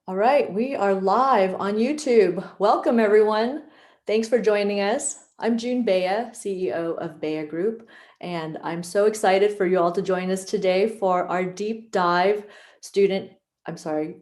All right, we are live on YouTube. Welcome, everyone. Thanks for joining us. I'm June Bea, CEO of Bea Group, and I'm so excited for you all to join us today for our deep dive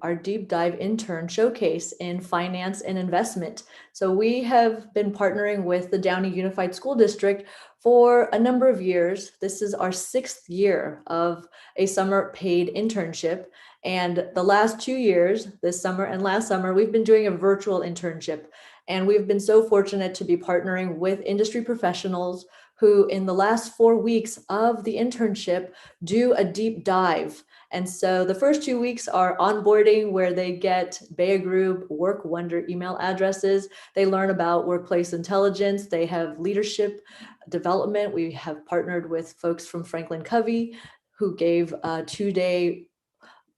our deep dive intern showcase in finance and investment. So we have been partnering with the Downey Unified School District for a number of years. This is our sixth year of a summer paid internship. And the last 2 years, this summer and last summer, we've been doing a virtual internship. And we've been so fortunate to be partnering with industry professionals who, in the last 4 weeks of the internship, do a deep dive. And so the first 2 weeks are onboarding, where they get Bea Group Work Wonder email addresses. They learn about workplace intelligence. They have leadership development. We have partnered with folks from Franklin Covey who gave a 2-day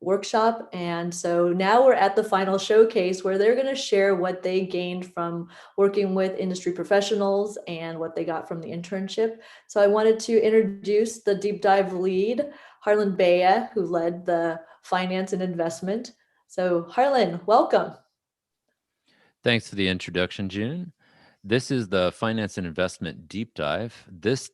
workshop. And so now we're at the final showcase where they're going to share what they gained from working with industry professionals and what they got from the internship. So I wanted to introduce the deep dive lead, Harlan Bea, who led the finance and investment. So Harlan, welcome. Thanks for the introduction, June. This is the finance and investment deep dive. This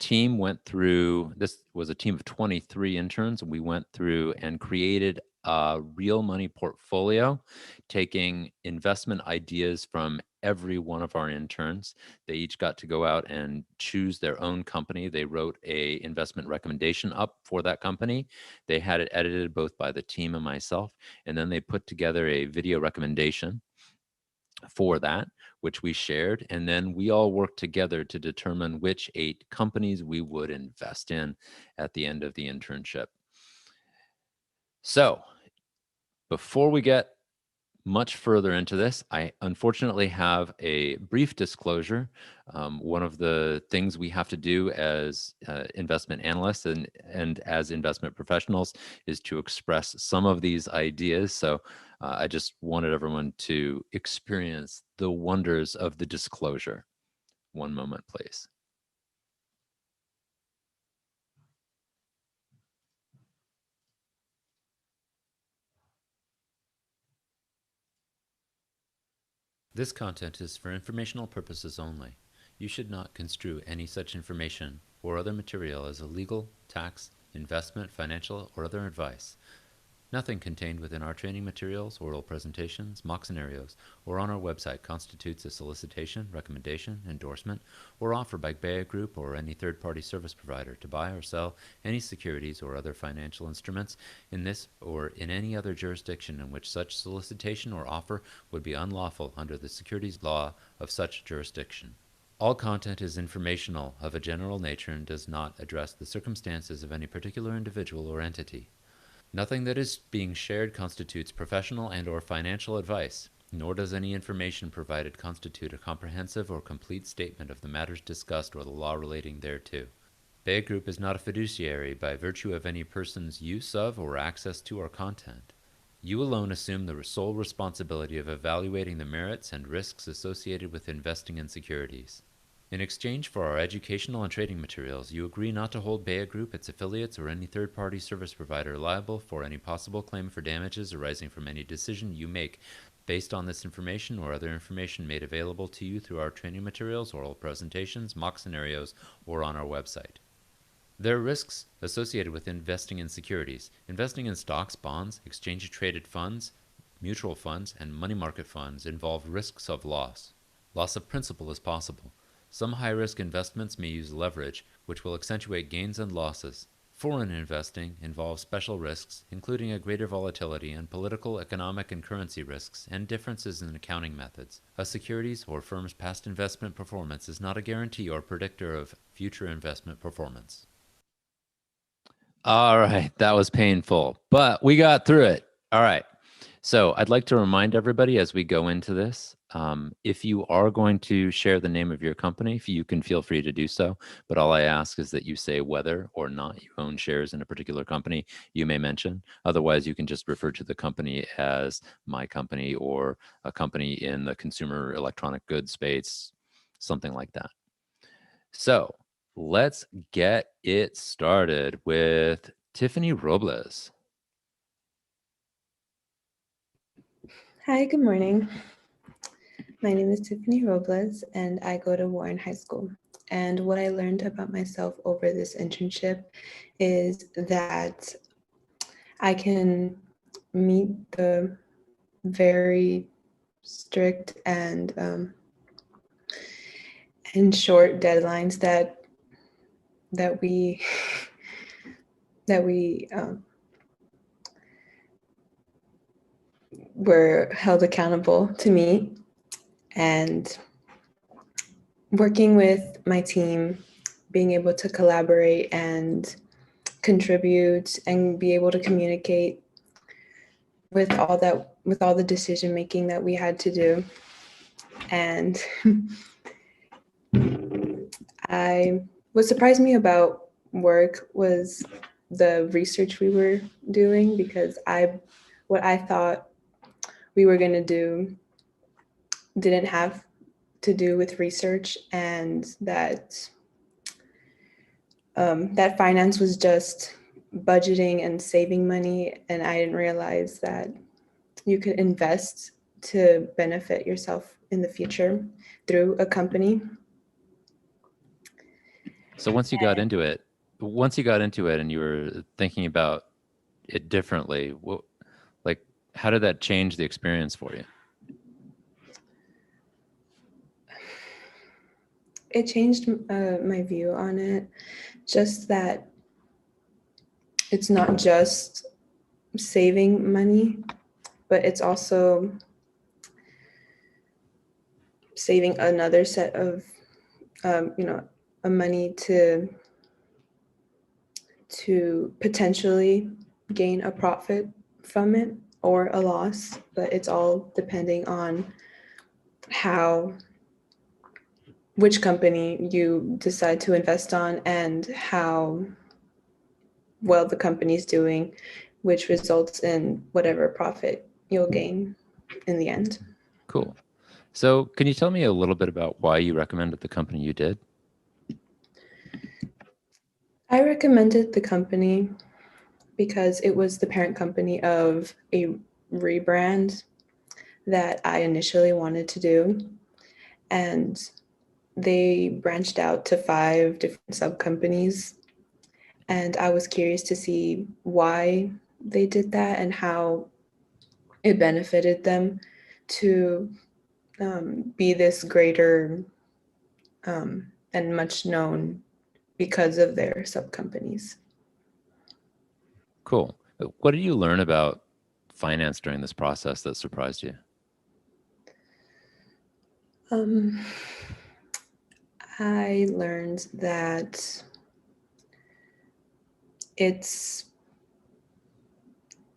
was a team of 23 interns. We went through and created a real money portfolio, taking investment ideas from every one of our interns. They each got to go out and choose their own company. They wrote a investment recommendation up for that company. They had it edited both by the team and myself, and then they put together a video recommendation for that, which we shared. And then we all worked together to determine which 8 companies we would invest in at the end of the internship. So before we get much further into this, I unfortunately have a brief disclosure. One of the things we have to do as investment analysts and as investment professionals is to express some of these ideas. So I just wanted everyone to experience the wonders of the disclosure. One moment, please. This content is for informational purposes only. You should not construe any such information or other material as a legal, tax, investment, financial, or other advice. Nothing contained within our training materials, oral presentations, mock scenarios, or on our website constitutes a solicitation, recommendation, endorsement, or offer by Bea Group or any third-party service provider to buy or sell any securities or other financial instruments in this or in any other jurisdiction in which such solicitation or offer would be unlawful under the securities law of such jurisdiction. All content is informational, of a general nature, and does not address the circumstances of any particular individual or entity. Nothing that is being shared constitutes professional and/or financial advice, nor does any information provided constitute a comprehensive or complete statement of the matters discussed or the law relating thereto. Bea Group is not a fiduciary by virtue of any person's use of or access to our content. You alone assume the sole responsibility of evaluating the merits and risks associated with investing in securities. In exchange for our educational and trading materials, you agree not to hold Bea Group, its affiliates, or any third-party service provider liable for any possible claim for damages arising from any decision you make based on this information or other information made available to you through our training materials, oral presentations, mock scenarios, or on our website. There are risks associated with investing in securities. Investing in stocks, bonds, exchange-traded funds, mutual funds, and money market funds involve risks of loss. Loss of principal is possible. Some high-risk investments may use leverage, which will accentuate gains and losses. Foreign investing involves special risks, including a greater volatility and political, economic, and currency risks, and differences in accounting methods. A security's or firm's past investment performance is not a guarantee or predictor of future investment performance. All right, that was painful, but we got through it. All right. So I'd like to remind everybody as we go into this, if you are going to share the name of your company, you can feel free to do so. But all I ask is that you say whether or not you own shares in a particular company you may mention. Otherwise, you can just refer to the company as my company or a company in the consumer electronic goods space, something like that. So let's get it started with Tiffany Robles. Hi, good morning. My name is Tiffany Robles, and I go to Warren High School. And what I learned about myself over this internship is that I can meet the very strict and short deadlines that we that we were held accountable to meet. And working with my team, being able to collaborate and contribute and be able to communicate with all the decision making that we had to do. And what surprised me about work was the research we were doing, because what I thought we were going to do didn't have to do with research, and that finance was just budgeting and saving money. And I didn't realize that you could invest to benefit yourself in the future through a company. So once you got into it and you were thinking about it differently, like, how did that change the experience for you? It changed my view on it, just that it's not just saving money, but it's also saving another set of a money to potentially gain a profit from it or a loss. But it's all depending on which company you decide to invest on and how well the company's doing, which results in whatever profit you'll gain in the end. Cool. So can you tell me a little bit about why you recommended the company you did? I recommended the company because it was the parent company of a rebrand that I initially wanted to do. And they branched out to 5 different sub companies. And I was curious to see why they did that and how it benefited them to be this greater and much known because of their sub companies. Cool. What did you learn about finance during this process that surprised you? I learned that it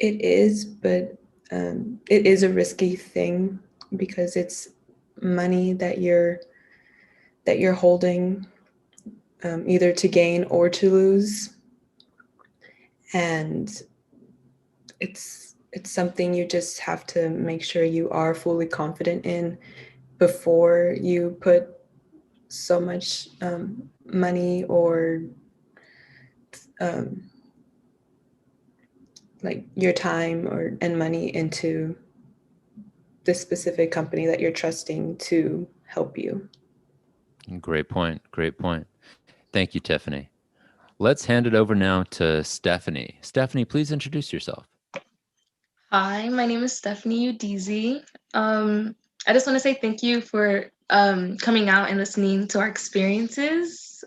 is a risky thing, because it's money that you're holding, either to gain or to lose, and it's something you just have to make sure you are fully confident in before you put so much money or like your time and money into this specific company that you're trusting to help you. Great point. Great point. Thank you, Tiffany. Let's hand it over now to Stephanie. Stephanie, please introduce yourself. Hi, my name is Stephanie Udizi. I just want to say thank you for coming out and listening to our experiences.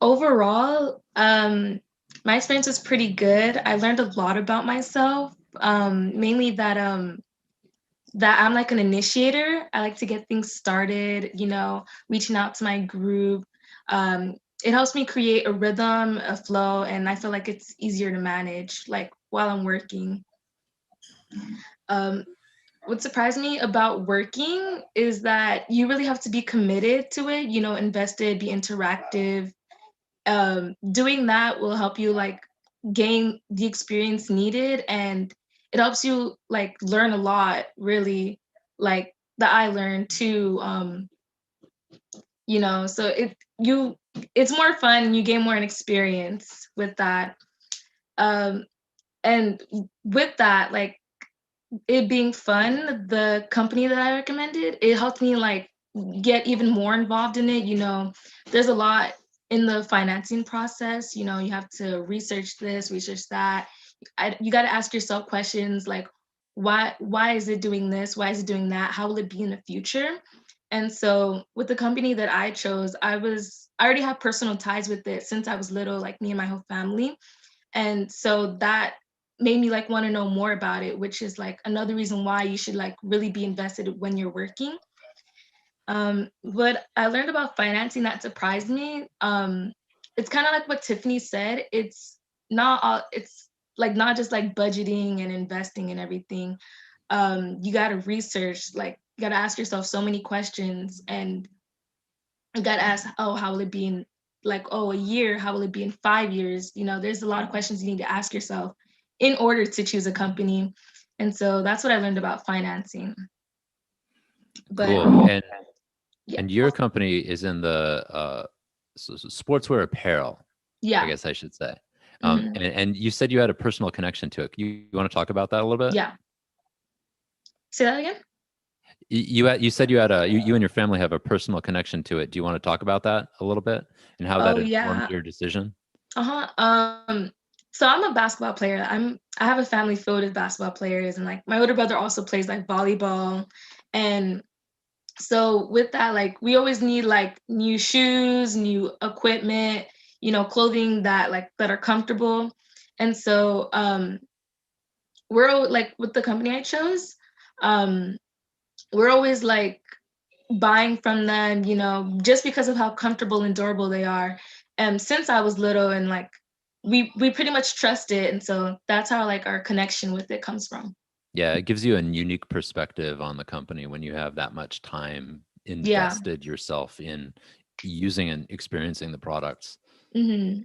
Overall, my experience was pretty good. I learned a lot about myself, mainly that I'm like an initiator. I like to get things started, reaching out to my group. It helps me create a rhythm, a flow, and I feel like it's easier to manage, like while I'm working. What surprised me about working is that you really have to be committed to it, invested, be interactive. Doing that will help you like gain the experience needed, and it helps you like learn a lot, really, like that I learned too. So it's more fun and you gain more experience with that. And with that, like it being fun, the company that I recommended, it helped me like get even more involved in it. There's a lot in the financing process. You have to research this, research that. You got to ask yourself questions like, why is it doing this? Why is it doing that? How will it be in the future? And so with the company that I chose, I already have personal ties with it since I was little, like me and my whole family. And so that made me like want to know more about it, which is like another reason why you should like really be invested when you're working. What I learned about financing that surprised me, it's kind of like what Tiffany said. It's like not just like budgeting and investing and everything. You got to research, like you got to ask yourself so many questions, and you got to ask, oh, how will it be in like, oh, a year? How will it be in 5 years? There's a lot of questions you need to ask yourself in order to choose a company. And so that's what I learned about financing. But Cool. yeah, And your company is in the sportswear apparel, I yeah, guess I should say. mhm, And you said you had a personal connection to it. You want to talk about that a little bit? yeah. Say that again? You said you and your family have a personal connection to it. Do you want to talk about that a little bit and how that Oh informed yeah. your decision? Uh-huh. So I'm a basketball player. I have a family filled with basketball players, and like my older brother also plays like volleyball. And so with that, like we always need like new shoes, new equipment, clothing that are comfortable. And so like with the company I chose, um, we're always like buying from them, just because of how comfortable and durable they are. And since I was little, and like we pretty much trust it, and so that's how like our connection with it comes from. Yeah, it gives you a unique perspective on the company when you have that much time Yeah. invested yourself in using and experiencing the products. Hmm.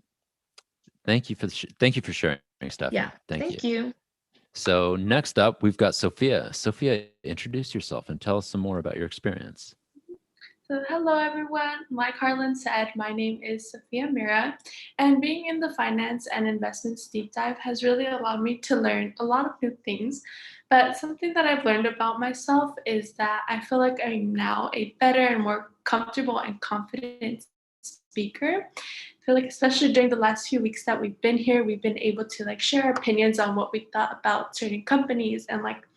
Thank you for sharing, Yeah. Stephanie. Thank you. Thank you. So next up, we've got Sophia. Sophia, introduce yourself and tell us some more about your experience. So, hello everyone. Like Harlan said, my name is Sophia Mira, and being in the finance and investments deep dive has really allowed me to learn a lot of new things. But something that I've learned about myself is that I feel like I'm now a better and more comfortable and confident speaker. I feel like especially during the last few weeks that we've been here, we've been able to like share our opinions on what we thought about certain companies, and like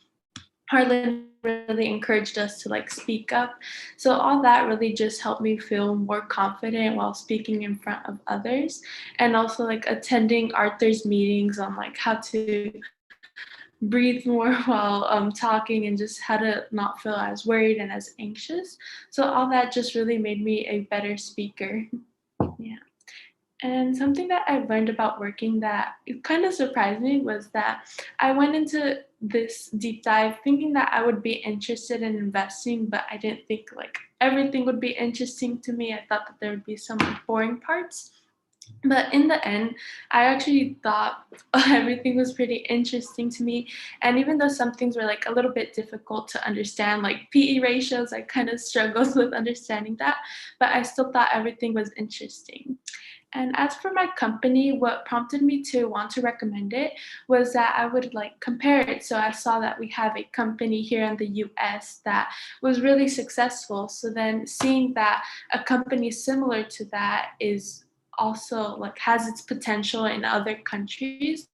Harlan really encouraged us to like speak up. So all that really just helped me feel more confident while speaking in front of others, and also like attending Arthur's meetings on like how to breathe more while talking, and just how to not feel as worried and as anxious. So all that just really made me a better speaker. Yeah. And something that I've learned about working that it kind of surprised me was that I went into this deep dive thinking that I would be interested in investing, but I didn't think like everything would be interesting to me. I thought that there would be some like, boring parts. But in the end, I actually thought everything was pretty interesting to me. And even though some things were like a little bit difficult to understand, like PE ratios, I kind of struggled with understanding that, but I still thought everything was interesting. And as for my company, what prompted me to want to recommend it was that I would like compare it. So I saw that we have a company here in the US that was really successful. So then seeing that a company similar to that is also like has its potential in other countries,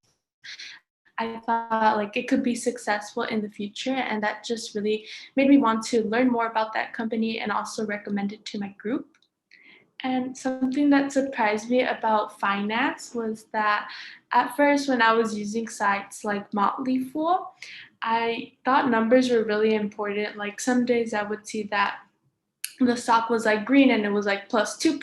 I thought like it could be successful in the future, and that just really made me want to learn more about that company and also recommend it to my group. And something that surprised me about finance was that at first, when I was using sites like Motley Fool, I thought numbers were really important. Like some days I would see that the stock was like green and it was like plus 2%,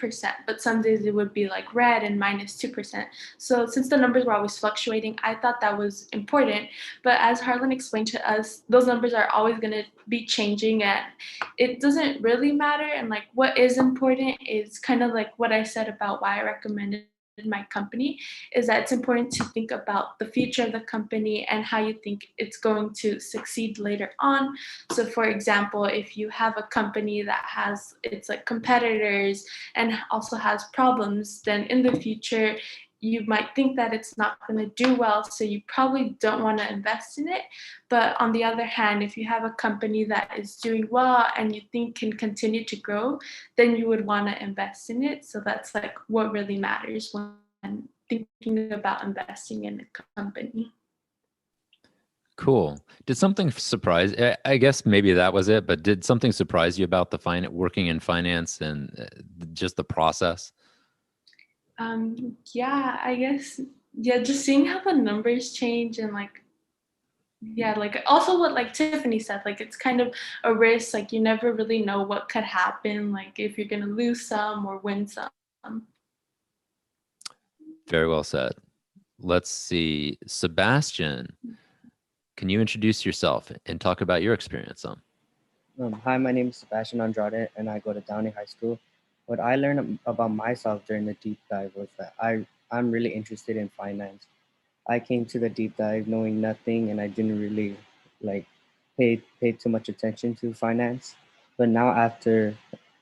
but some days it would be like red and minus 2%. So since the numbers were always fluctuating, I thought that was important. But as Harlan explained to us, those numbers are always going to be changing, and it doesn't really matter. And like what is important is kind of like what I said about why I recommended my company, is that it's important to think about the future of the company and how you think it's going to succeed later on. So for example, if you have a company that has its like competitors and also has problems, then in the future you might think that it's not going to do well, so you probably don't want to invest in it. But on the other hand, if you have a company that is doing well and you think can continue to grow, then you would want to invest in it. So that's like what really matters when thinking about investing in a company. Cool. Did something surprise? I guess maybe that was it, but did something surprise you about the working in finance and just the process? Yeah, I guess, yeah, just seeing how the numbers change and like, yeah, like also what like Tiffany said, like it's kind of a risk, like you never really know what could happen, like if you're gonna lose some or win some. Very well said. Let's see. Sebastian, can you introduce yourself and talk about your experience on? Hi, my name is Sebastian Andrade, and I go to Downey High School. What I learned about myself during the deep dive was that I'm really interested in finance. I came to the deep dive knowing nothing, and I didn't really like pay too much attention to finance. But now after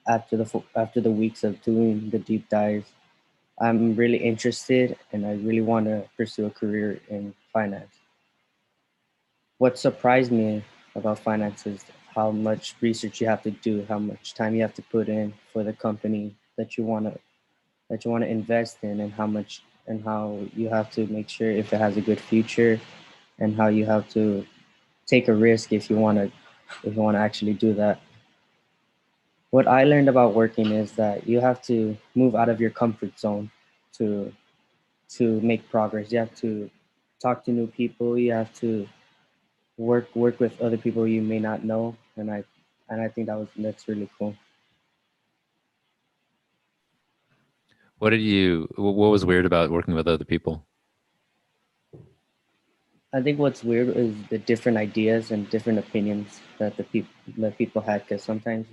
the weeks of doing the deep dive, I'm really interested, and I really want to pursue a career in finance. What surprised me about finance is how much research you have to do, how much time you have to put in for the company that you want to invest in, and how you have to make sure if it has a good future, and how you have to take a risk if you want to actually do that. What I learned about working is that you have to move out of your comfort zone to make progress. You have to talk to new people. You have to work with other people you may not know, and I think that's really cool. What was weird about working with other people? I think what's weird is the different ideas and different opinions that people had, because sometimes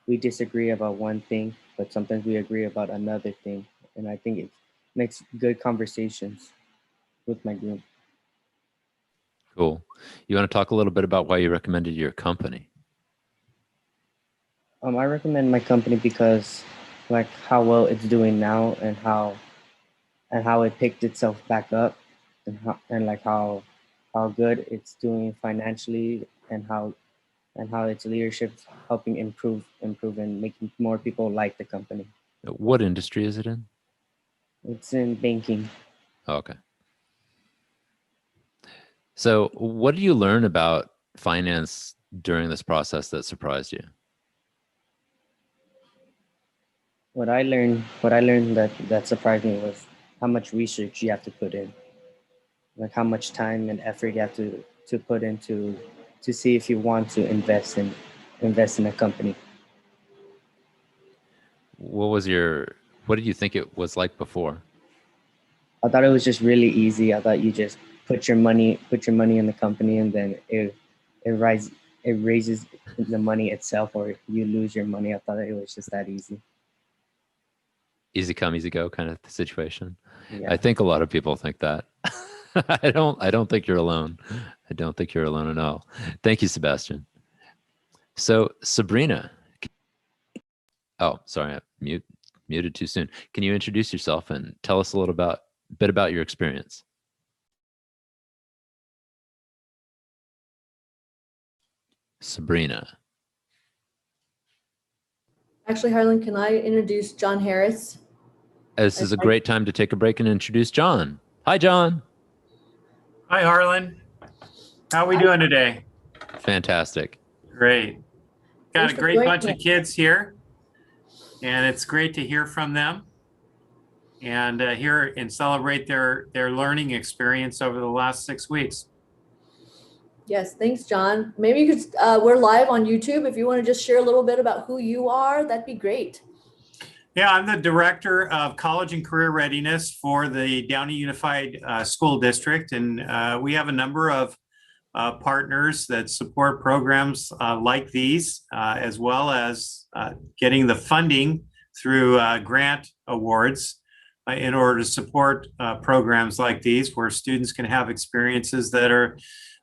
we disagree about one thing, but sometimes we agree about another thing, and I think it makes good conversations with my group. Cool. You want to talk a little bit about why you recommended your company? I recommend my company because like how well it's doing now, and how it picked itself back up, and like how good it's doing financially, and how its leadership helping improve and making more people like the company. What industry is it in? It's in banking. Oh, okay. So what did you learn about finance during this process that surprised you? What I learned that surprised me was how much research you have to put in, like how much time and effort you have to put into to see if you want to invest in a company. What did you think it was like before? I thought it was just really easy. I thought you just put your money in the company, and then it raises the money itself, or you lose your money. I thought it was just that easy. Easy come, easy go kind of situation. Yeah. I think a lot of people think that. I don't think you're alone. I don't think you're alone at all. Thank you, Sebastian. So Sabrina, oh, sorry, I muted too soon. Can you introduce yourself and tell us a bit about your experience? Sabrina. Actually, Harlan, can I introduce John Harris? This is a great time to take a break and introduce John. Hi, John. Hi, Harlan. How are we doing today? Fantastic. Great. Got Thanks a for great joining bunch us. of kids here, and it's great to hear from them and hear and celebrate their learning experience over the last 6 weeks. Yes, thanks, John. Maybe you could, we're live on YouTube. If you want to just share a little bit about who you are, that'd be great. Yeah, I'm the Director of College and Career Readiness for the Downey Unified School District, and we have a number of partners that support programs like these, as well as getting the funding through grant awards in order to support programs like these, where students can have experiences that are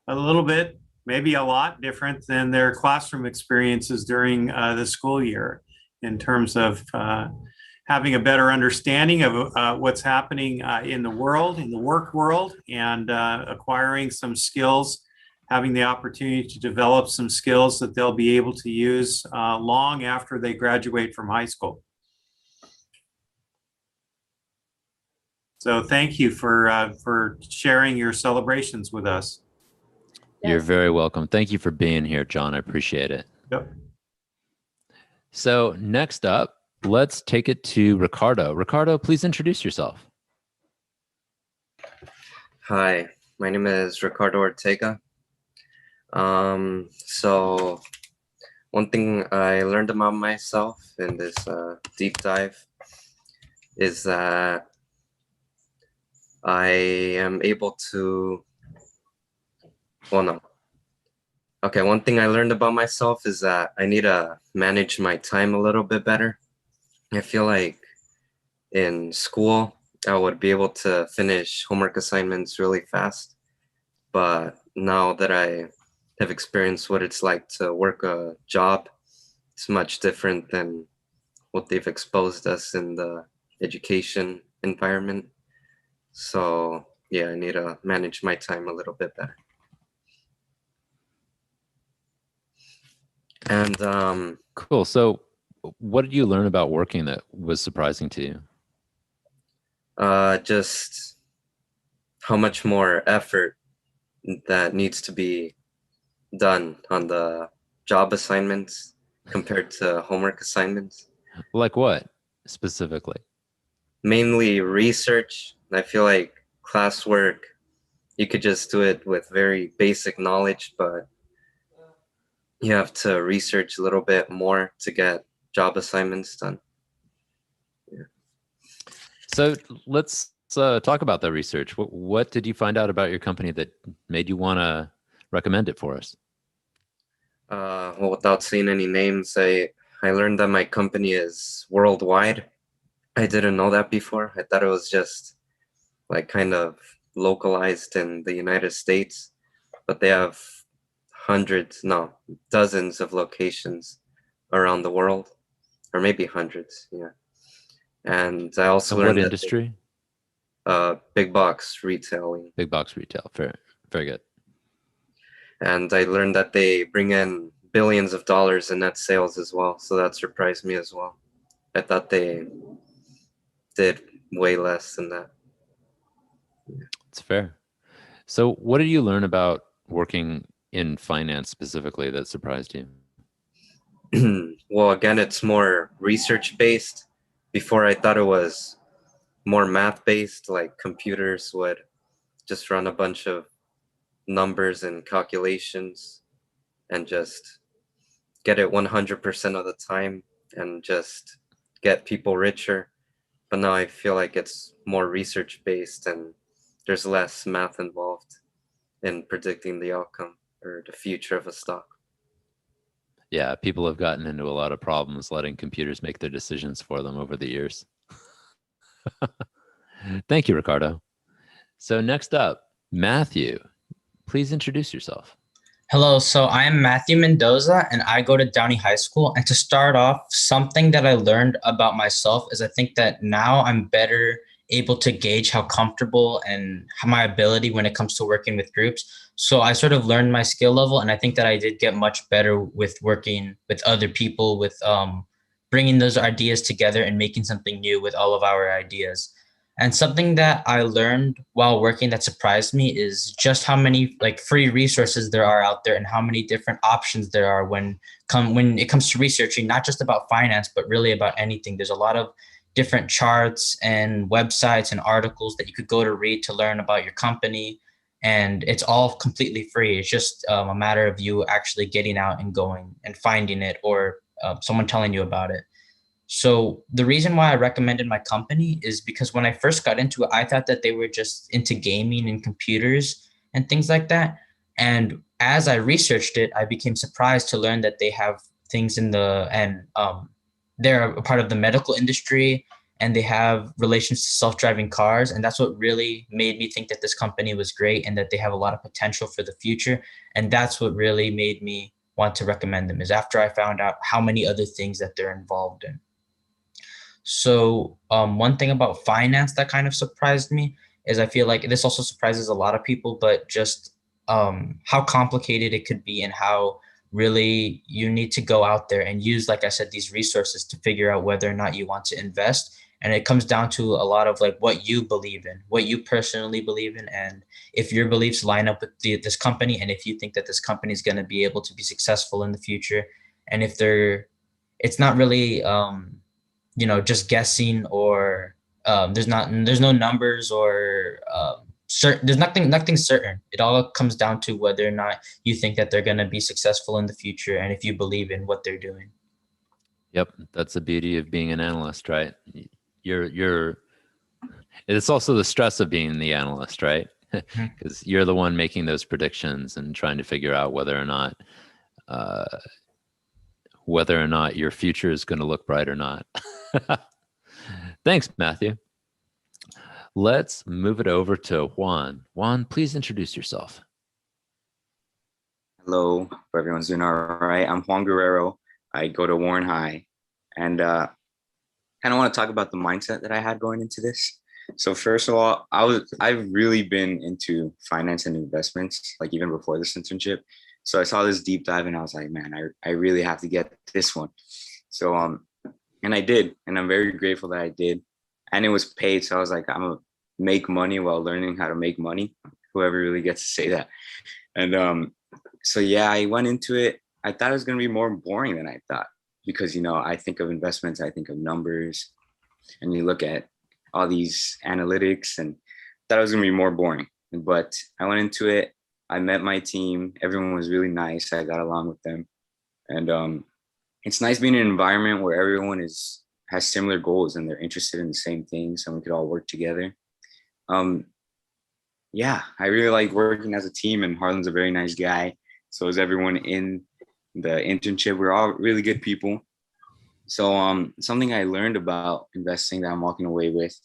a little bit, maybe a lot different than their classroom experiences during the school year, in terms of having a better understanding of what's happening in the world, in the work world, and acquiring some skills, having the opportunity to develop some skills that they'll be able to use long after they graduate from high school. So thank you for sharing your celebrations with us. You're Yes. very welcome. Thank you for being here, John. I appreciate it. Yep. So next up, let's take it to Ricardo. Ricardo, please introduce yourself. Hi, my name is Ricardo Ortega. So one thing I learned about myself in this deep dive is that I am able to, well, no. Okay, one thing I learned about myself is that I need to manage my time a little bit better. I feel like in school, I would be able to finish homework assignments really fast. But now that I have experienced what it's like to work a job, it's much different than what they've exposed us in the education environment. So yeah, I need to manage my time a little bit better. And Cool. So what did you learn about working that was surprising to you? just how much more effort that needs to be done on the job assignments compared to homework assignments. Like what specifically? Mainly research. I feel like classwork, you could just do it with very basic knowledge, but you have to research a little bit more to get job assignments done. So let's talk about the research. What did you find out about your company that made you want to recommend it for us? Well, without saying any names, I learned that my company is worldwide. I didn't know that before. I thought it was just like kind of localized in the United States, but they have dozens of locations around the world, or maybe hundreds. Yeah. And I also What learned that industry? big box retailing. Big box retail. Very good. And I learned that they bring in billions of dollars in net sales as well. So that surprised me as well. I thought they did way less than that. It's fair. So what did you learn about working in finance specifically that surprised you? Well, again, it's more research based. Before I thought it was more math based, like computers would just run a bunch of numbers and calculations and just get it 100% of the time and just get people richer. But now I feel like it's more research based and there's less math involved in predicting the outcome or the future of a stock. Yeah, people have gotten into a lot of problems letting computers make their decisions for them over the years. Thank you, Ricardo. So next up, Matthew, please introduce yourself. Hello, so I'm Matthew Mendoza and I go to Downey High School. And to start off, something that I learned about myself is I think that now I'm better able to gauge how comfortable and my ability when it comes to working with groups. So I sort of learned my skill level, and I think that I did get much better with working with other people, with bringing those ideas together and making something new with all of our ideas. And something that I learned while working that surprised me is just how many like free resources there are out there and how many different options there are when it comes to researching, not just about finance, but really about anything. There's a lot of different charts and websites and articles that you could go to read to learn about your company. And it's all completely free. It's just a matter of you actually getting out and going and finding it, or someone telling you about it. So the reason why I recommended my company is because when I first got into it, I thought that they were just into gaming and computers and things like that. And as I researched it, I became surprised to learn that they have things they're a part of the medical industry, and they have relations to self-driving cars. And that's what really made me think that this company was great and that they have a lot of potential for the future. And that's what really made me want to recommend them, is after I found out how many other things that they're involved in. So one thing about finance that kind of surprised me is I feel like this also surprises a lot of people, but just how complicated it could be and how really you need to go out there and use, like I said, these resources to figure out whether or not you want to invest. And it comes down to a lot of like what you believe in, what you personally believe in, and if your beliefs line up with this company, and if you think that this company is going to be able to be successful in the future, and if they're, it's not really just guessing, or there's no numbers, or certain, there's nothing certain. It all comes down to whether or not you think that they're going to be successful in the future, and if you believe in what they're doing. Yep, that's the beauty of being an analyst, right? You're it's also the stress of being the analyst, right? Because you're the one making those predictions and trying to figure out uh, whether or not your future is going to look bright or not. Thanks, Matthew. Let's move it over to Juan. Juan, please introduce yourself. Hello, hope everyone's doing all right. I'm Juan Guerrero. I go to Warren High, and kind of want to talk about the mindset that I had going into this. So first of all, I've really been into finance and investments, like even before this internship. So I saw this deep dive and I was like, man, I really have to get this one. So and I did, and I'm very grateful that I did. And it was paid. So I was like, I'm gonna make money while learning how to make money. Whoever really gets to say that. And so yeah, I went into it. I thought it was gonna be more boring than I thought, because I think of investments, I think of numbers, and you look at all these analytics, and thought it was gonna be more boring. But I went into it. I met my team. Everyone was really nice. I got along with them, and it's nice being in an environment where everyone has similar goals and they're interested in the same things, and we could all work together. Um, yeah, I really like working as a team, and Harlan's a very nice guy. So is everyone in the internship. We're all really good people. So something I learned about investing that I'm walking away with,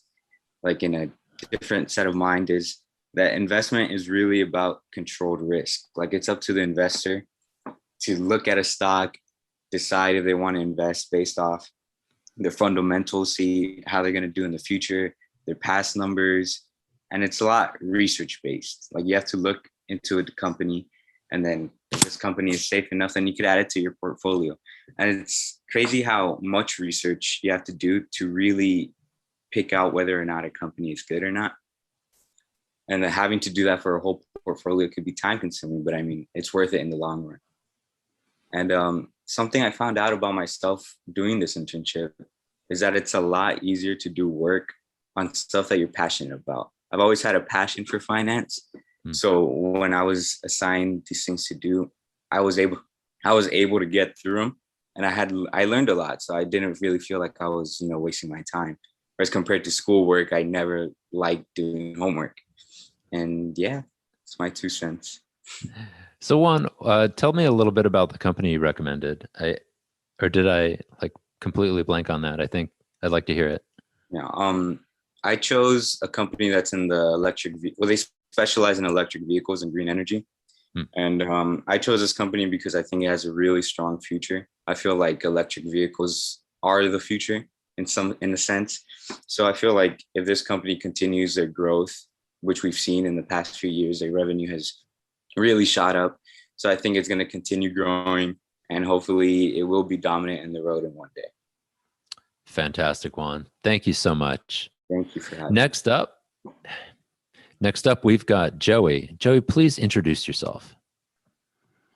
like in a different set of mind, is that investment is really about controlled risk. Like it's up to the investor to look at a stock, decide if they want to invest based off their fundamentals, see how they're going to do in the future, their past numbers. And it's a lot research based. Like you have to look into a company, and then if this company is safe enough, then you could add it to your portfolio. And it's crazy how much research you have to do to really pick out whether or not a company is good or not. And then having to do that for a whole portfolio could be time consuming, but I mean, it's worth it in the long run. And something I found out about myself doing this internship is that it's a lot easier to do work on stuff that you're passionate about. I've always had a passion for finance. So when I was assigned these things to do, I was able to get through them, and I learned a lot. So I didn't really feel like I was, wasting my time. Whereas compared to schoolwork, I never liked doing homework. And yeah, it's my 2 cents. So Juan, tell me a little bit about the company you recommended. Did I like completely blank on that? I think I'd like to hear it. Yeah. I chose a company that's in the they specialize in electric vehicles and green energy. And I chose this company because I think it has a really strong future. I feel like electric vehicles are the future in a sense. So I feel like if this company continues their growth, which we've seen in the past few years, their revenue has really shot up. So I think it's going to continue growing, and hopefully it will be dominant in the road in one day. Fantastic, Juan. Thank you so much. Thank you for having me. Next up, we've got Joey. Joey, please introduce yourself.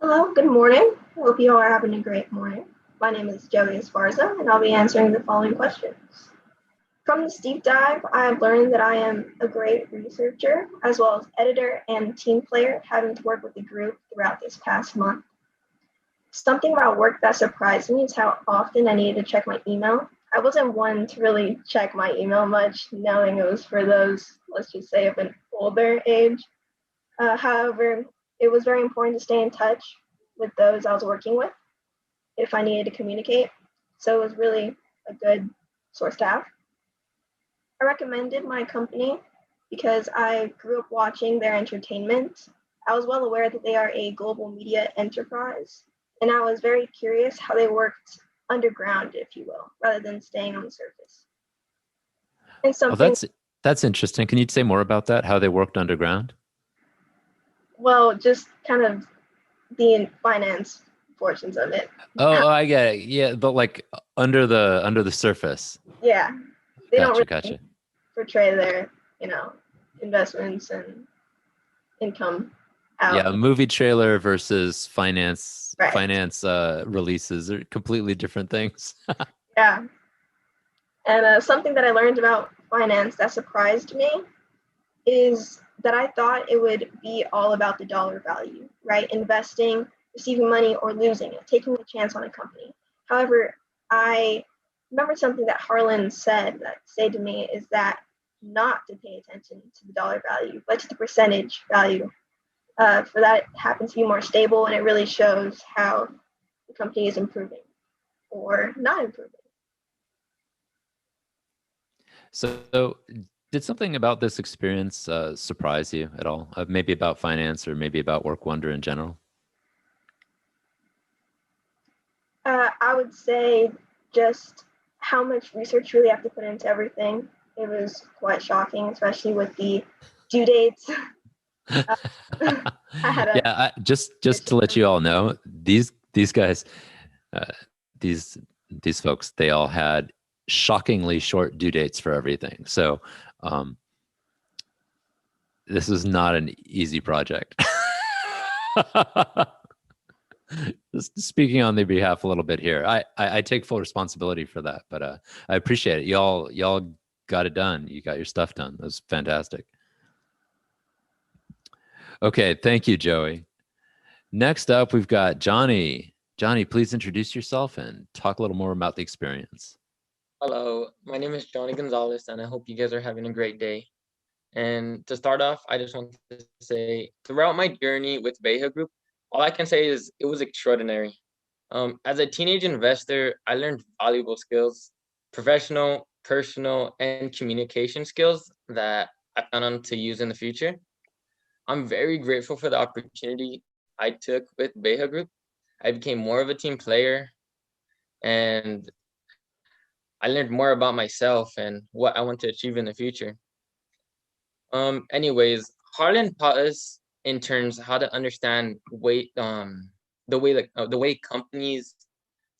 Hello, good morning. I hope you all are having a great morning. My name is Joey Esparza, and I'll be answering the following questions. From this deep dive, I have learned that I am a great researcher, as well as editor and team player, having to work with the group throughout this past month. Something about work that surprised me is how often I needed to check my email. I wasn't one to really check my email much, knowing it was for those, let's just say, of an older age. However, it was very important to stay in touch with those I was working with if I needed to communicate. So it was really a good source to have. I recommended my company because I grew up watching their entertainment. I was well aware that they are a global media enterprise, and I was very curious how they worked underground, if you will, rather than staying on the surface. And Oh, something, that's interesting. Can you say more about that? How they worked underground? well, just kind of the finance portions of it. Oh, I get it. Yeah, but like under the surface. Yeah, they don't Gotcha, really gotcha. portray their, you know, investments and income Yeah, out. a movie trailer versus finance Right. releases are completely different things. Yeah. And something that I learned about finance that surprised me is that I thought it would be all about the dollar value, right? Investing, receiving money, or losing it, taking a chance on a company. However, I remember something that Harlan said that stayed to me is that not to pay attention to the dollar value, but to the percentage value. For that, it happens to be more stable, and it really shows how the company is improving or not improving. So, did something about this experience surprise you at all? Maybe about finance or maybe about Work Wonder in general? I would say just how much research you really have to put into everything. It was quite shocking, especially with the due dates. I had a Yeah, just to let you all know, these guys, uh, these folks, they all had shockingly short due dates for everything. So, this is not an easy project. Just speaking on their behalf a little bit here, I take full responsibility for that, but I appreciate it. Y'all got it done. You got your stuff done. That was fantastic. Okay, thank you, Joey. Next up, we've got Johnny. Johnny, please introduce yourself and talk a little more about the experience. Hello, my name is Johnny Gonzalez, and I hope you guys are having a great day. And to start off, I just want to say, throughout my journey with Beja Group, all I can say is it was extraordinary. As a teenage investor, I learned valuable skills, professional, personal, and communication skills that I plan on to use in the future. I'm very grateful for the opportunity I took with Beja Group. I became more of a team player, and I learned more about myself and what I want to achieve in the future. Anyways, Harlan taught us interns how to understand the way companies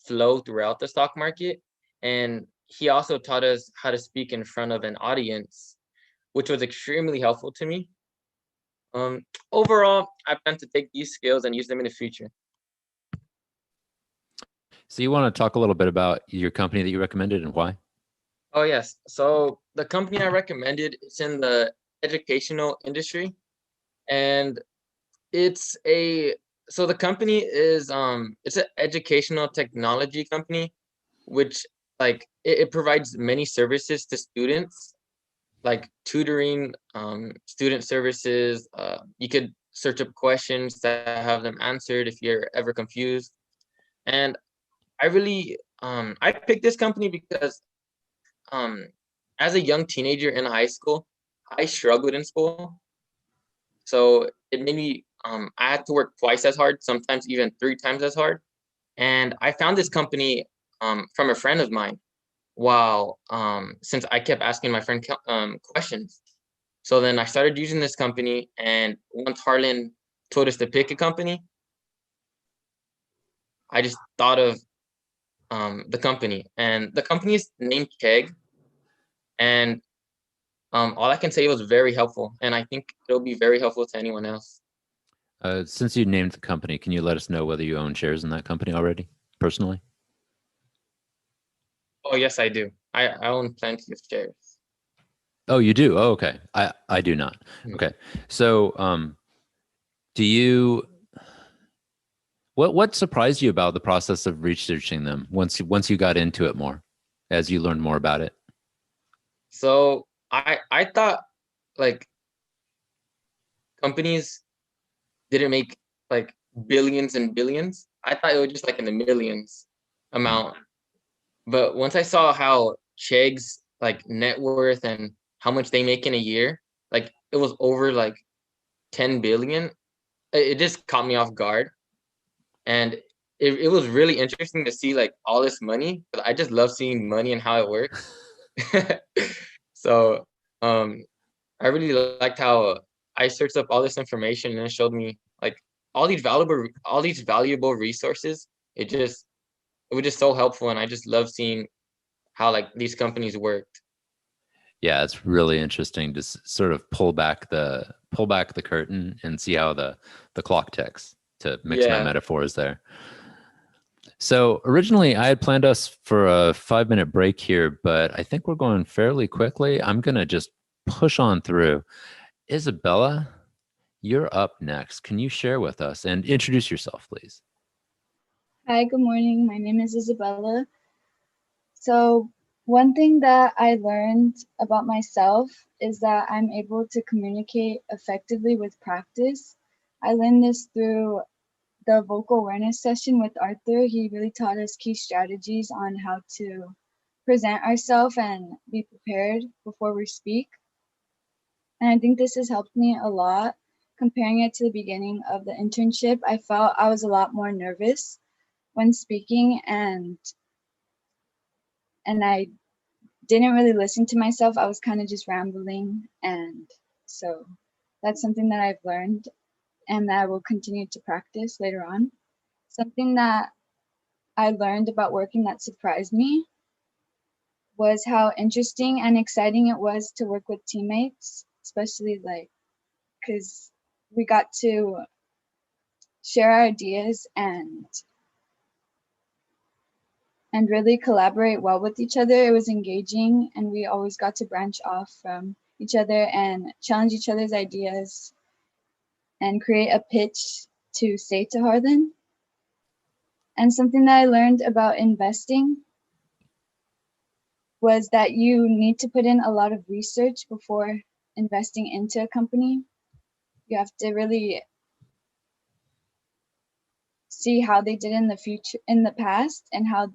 flow throughout the stock market, and he also taught us how to speak in front of an audience, which was extremely helpful to me. Overall, I plan to take these skills and use them in the future. So you want to talk a little bit about your company that you recommended and why? Oh yes, so the company I recommended is in the educational industry, and it's a so the company is it's an educational technology company, which like it provides many services to students, like tutoring, student services. You could search up questions to have them answered if you're ever confused. And I really I picked this company because um as a young teenager in high school, I struggled in school. So it made me I had to work twice as hard, sometimes even 3 times as hard. And I found this company from a friend of mine while since I kept asking my friend questions. So then I started using this company, and once Harlan told us to pick a company, I just thought of the company, and the company is named Keg, and all I can say was very helpful, and I think it'll be very helpful to anyone else. Since you named the company, can you let us know whether you own shares in that company already, personally? Oh yes, I do. I own plenty of shares. Oh, you do? Oh, okay. I do not. Okay. So, do you? What surprised you about the process of researching them once you got into it more, as you learned more about it? So I thought like companies didn't make like billions and billions. I thought it was just like in the millions amount. But once I saw how Chegg's like net worth and how much they make in a year, like it was over like 10 billion, it just caught me off guard. And it was really interesting to see like all this money. But I just love seeing money and how it works. So I really liked how I searched up all this information and it showed me like all these valuable resources. It was just so helpful, and I just love seeing how like these companies worked. Yeah, it's really interesting to sort of pull back the curtain and see how the clock ticks, to mix my Yeah. metaphors there. So originally I had planned us for a 5-minute break here, but I think we're going fairly quickly. I'm going to just push on through. Isabella, you're up next. Can you share with us and introduce yourself, please? Hi, good morning. My name is Isabella. So, one thing that I learned about myself is that I'm able to communicate effectively with practice. I learned this through the vocal awareness session with Arthur. He really taught us key strategies on how to present ourselves and be prepared before we speak. And I think this has helped me a lot. Comparing it to the beginning of the internship, I felt I was a lot more nervous when speaking, and I didn't really listen to myself. I was kind of just rambling, and so that's something that I've learned and that I will continue to practice later on. Something that I learned about working that surprised me was how interesting and exciting it was to work with teammates, especially like because we got to share our ideas and really collaborate well with each other. It was engaging, and we always got to branch off from each other and challenge each other's ideas and create a pitch to say to Harlan. And something that I learned about investing was that you need to put in a lot of research before investing into a company. You have to really see how they did in the future, in the past, and how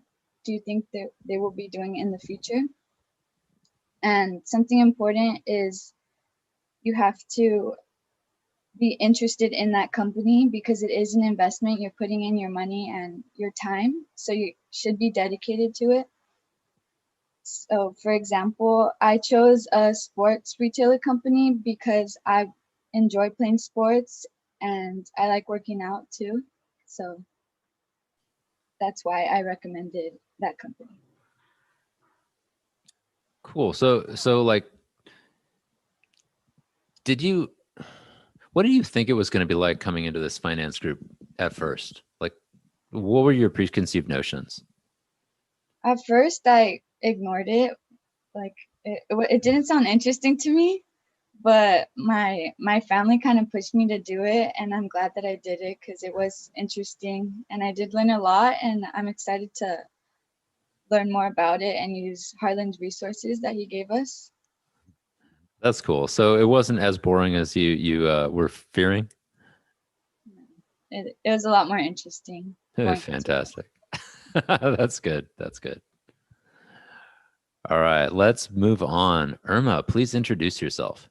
do you think that they will be doing in the future. And something important is you have to be interested in that company because it is an investment. You're putting in your money and your time, so you should be dedicated to it. So for example, I chose a sports retailer company because I enjoy playing sports and I like working out too. So that's why I recommended that company. Cool. So like, what did you think it was going to be like coming into this finance group at first? Like, what were your preconceived notions? At first, I ignored it. Like it didn't sound interesting to me, but my family kind of pushed me to do it, and I'm glad that I did it because it was interesting and I did learn a lot, and I'm excited to learn more about it and use Harlan's resources that he gave us. That's cool. So it wasn't as boring as you were fearing? It was a lot more interesting. Fantastic. That's good. That's good. All right, let's move on. Irma, please introduce yourself.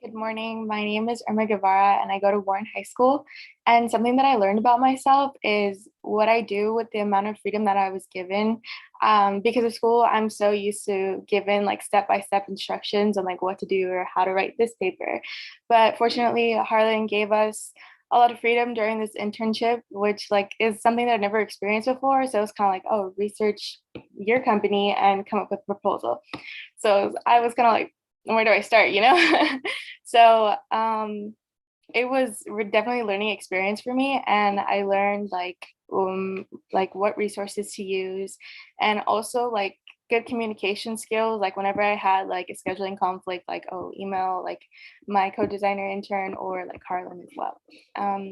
Good morning. My name is Irma Guevara and I go to Warren High School. And something that I learned about myself is what I do with the amount of freedom that I was given. Because of school, I'm so used to given like step-by-step instructions on like what to do or how to write this paper. But fortunately, Harlan gave us a lot of freedom during this internship, which like is something that I've never experienced before. So it's kind of like, oh, research your company and come up with a proposal. So I was kind of like, where do I start, you know? So it was definitely a learning experience for me, and I learned like what resources to use, and also like good communication skills. Like whenever I had like a scheduling conflict, like email like my co-designer intern or like Harlan as well.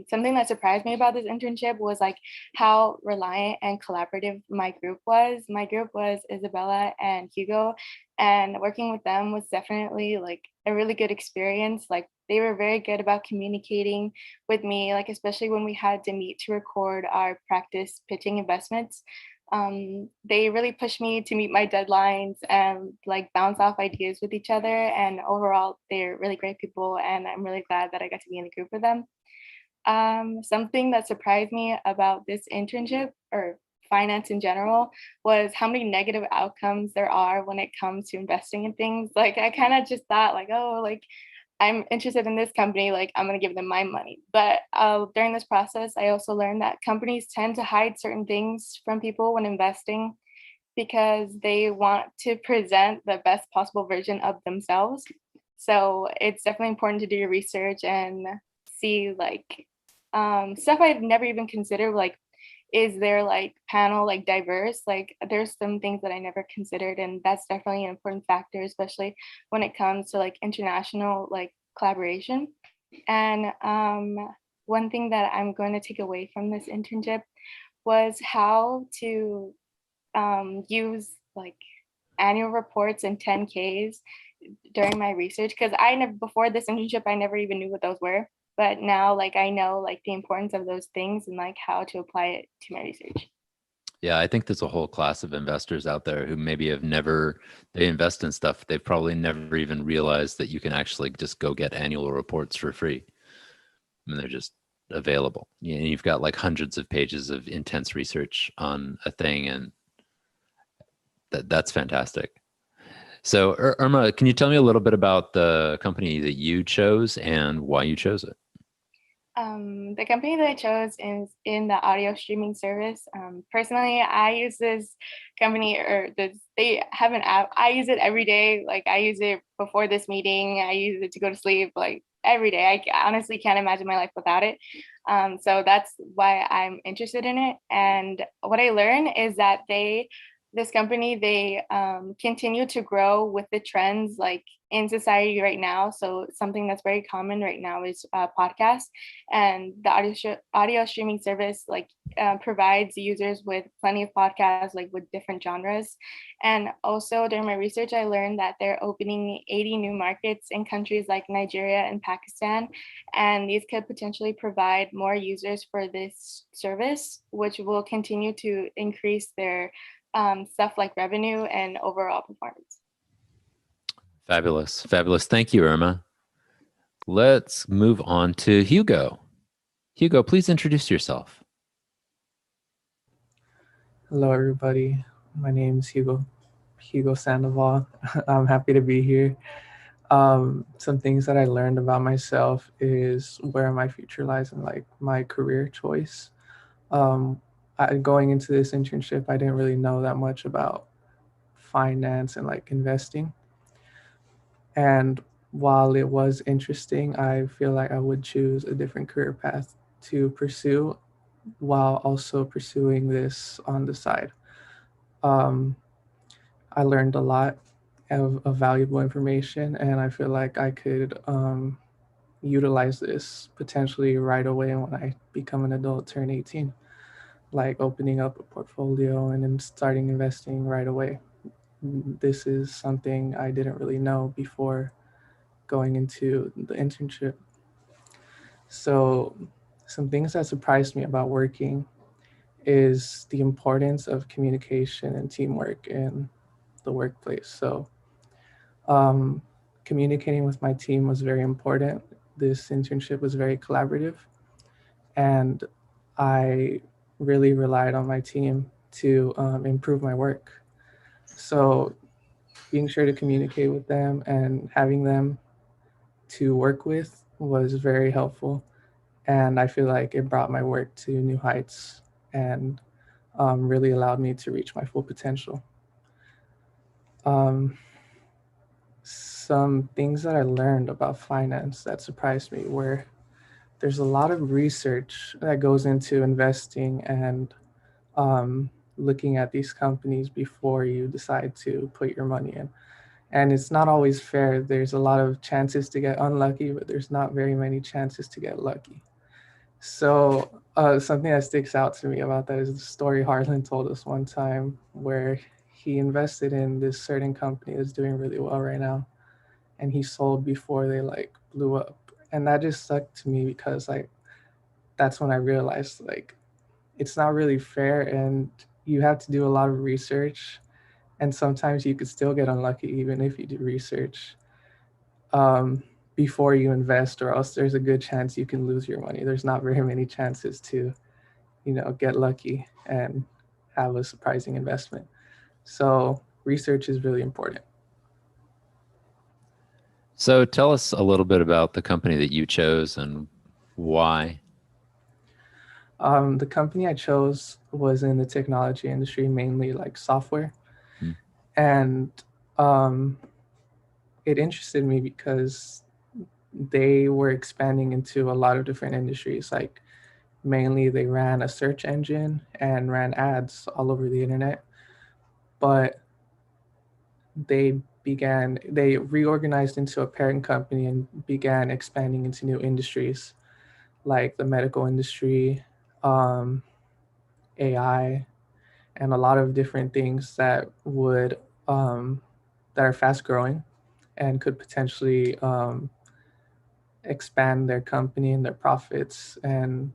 Something that surprised me about this internship was like how reliant and collaborative my group was. My group was Isabella and Hugo, and working with them was definitely like a really good experience. Like they were very good about communicating with me, like especially when we had to meet to record our practice pitching investments. They really pushed me to meet my deadlines and like bounce off ideas with each other. And overall, they're really great people, and I'm really glad that I got to be in a group with them. Something that surprised me about this internship, or finance in general was how many negative outcomes there are when it comes to investing in things. Like I kind of just thought like, oh, like I'm interested in this company, like I'm gonna give them my money. But during this process, I also learned that companies tend to hide certain things from people when investing because they want to present the best possible version of themselves. So it's definitely important to do your research and see like stuff I've never even considered, like is their like panel like diverse? Like there's some things that I never considered, and that's definitely an important factor, especially when it comes to like international like collaboration. And one thing that I'm going to take away from this internship was how to use like annual reports and 10Ks during my research, because I never, before this internship, I never even knew what those were. But now like I know like the importance of those things and like how to apply it to my research. Yeah, I think there's a whole class of investors out there who maybe have never, they invest in stuff. They've probably never even realized that you can actually just go get annual reports for free. I mean, they're just available. You've got like hundreds of pages of intense research on a thing, and that's fantastic. So Irma, can you tell me a little bit about the company that you chose and why you chose it? The company that I chose is in the audio streaming service. Personally, I use this company, or this, they have an app. I use it every day. Like I use it before this meeting. I use it to go to sleep, like every day. I honestly can't imagine my life without it. So that's why I'm interested in it. And what I learned is that this company, they continue to grow with the trends like in society right now. So something that's very common right now is podcasts, and the audio streaming service like provides users with plenty of podcasts like with different genres. And also during my research, I learned that they're opening 80 new markets in countries like Nigeria and Pakistan, and these could potentially provide more users for this service, which will continue to increase their stuff like revenue and overall performance. Fabulous. Fabulous. Thank you, Irma. Let's move on to Hugo. Hugo, please introduce yourself. Hello, everybody. My name is Hugo Sandoval. I'm happy to be here. Some things that I learned about myself is where my future lies in like my career choice. Going into this internship, I didn't really know that much about finance and like investing. And while it was interesting, I feel like I would choose a different career path to pursue while also pursuing this on the side. I learned a lot of valuable information, and I feel like I could utilize this potentially right away when I become an adult, turn 18, like opening up a portfolio and then starting investing right away. This is something I didn't really know before going into the internship. So some things that surprised me about working is the importance of communication and teamwork in the workplace. So communicating with my team was very important. This internship was very collaborative, and I really relied on my team to improve my work. So being sure to communicate with them and having them to work with was very helpful. And I feel like it brought my work to new heights and really allowed me to reach my full potential. Some things that I learned about finance that surprised me were there's a lot of research that goes into investing and looking at these companies before you decide to put your money in. And it's not always fair. There's a lot of chances to get unlucky, but there's not very many chances to get lucky. So something that sticks out to me about that is the story Harlan told us one time where he invested in this certain company that's doing really well right now, and he sold before they like blew up. And that just stuck to me because like that's when I realized like it's not really fair, and you have to do a lot of research, and sometimes you could still get unlucky even if you do research before you invest, or else there's a good chance you can lose your money. There's not very many chances to, get lucky and have a surprising investment. So research is really important. So tell us a little bit about the company that you chose and why. The company I chose was in the technology industry, mainly like software. And it interested me because they were expanding into a lot of different industries. Like mainly they ran a search engine and ran ads all over the internet. But they reorganized into a parent company and began expanding into new industries like the medical industry, AI, and a lot of different things that would that are fast growing and could potentially expand their company and their profits and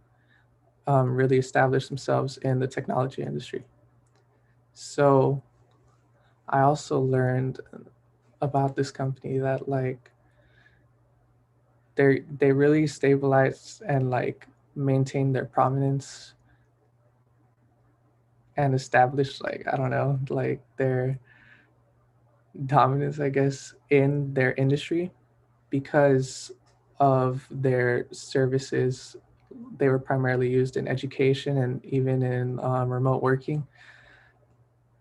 really establish themselves in the technology industry. So I also learned about this company that like they really stabilize and like maintain their prominence and establish like I don't know like their dominance I guess in their industry because of their services. They were primarily used in education and even in remote working.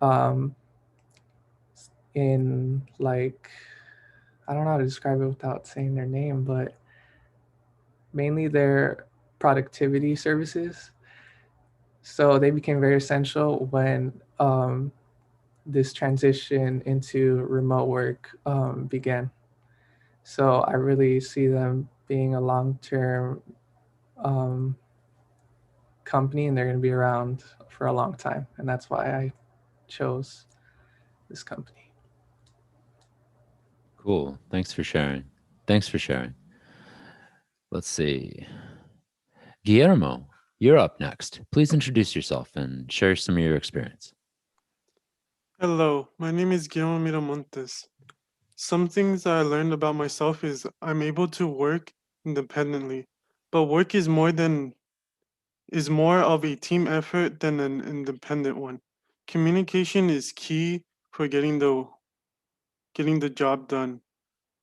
Um, in like I don't know how to describe it without saying their name, but mainly their productivity services. So they became very essential when this transition into remote work began. So I really see them being a long-term um, company, and they're going to be around for a long time, and that's why I chose this company. Cool. Thanks for sharing. Thanks for sharing. Let's see. Guillermo, you're up next. Please introduce yourself and share some of your experience. Hello, my name is Guillermo Miramontes. Some things that I learned about myself is I'm able to work independently, but work is more of a team effort than an independent one. Communication is key for getting the job done.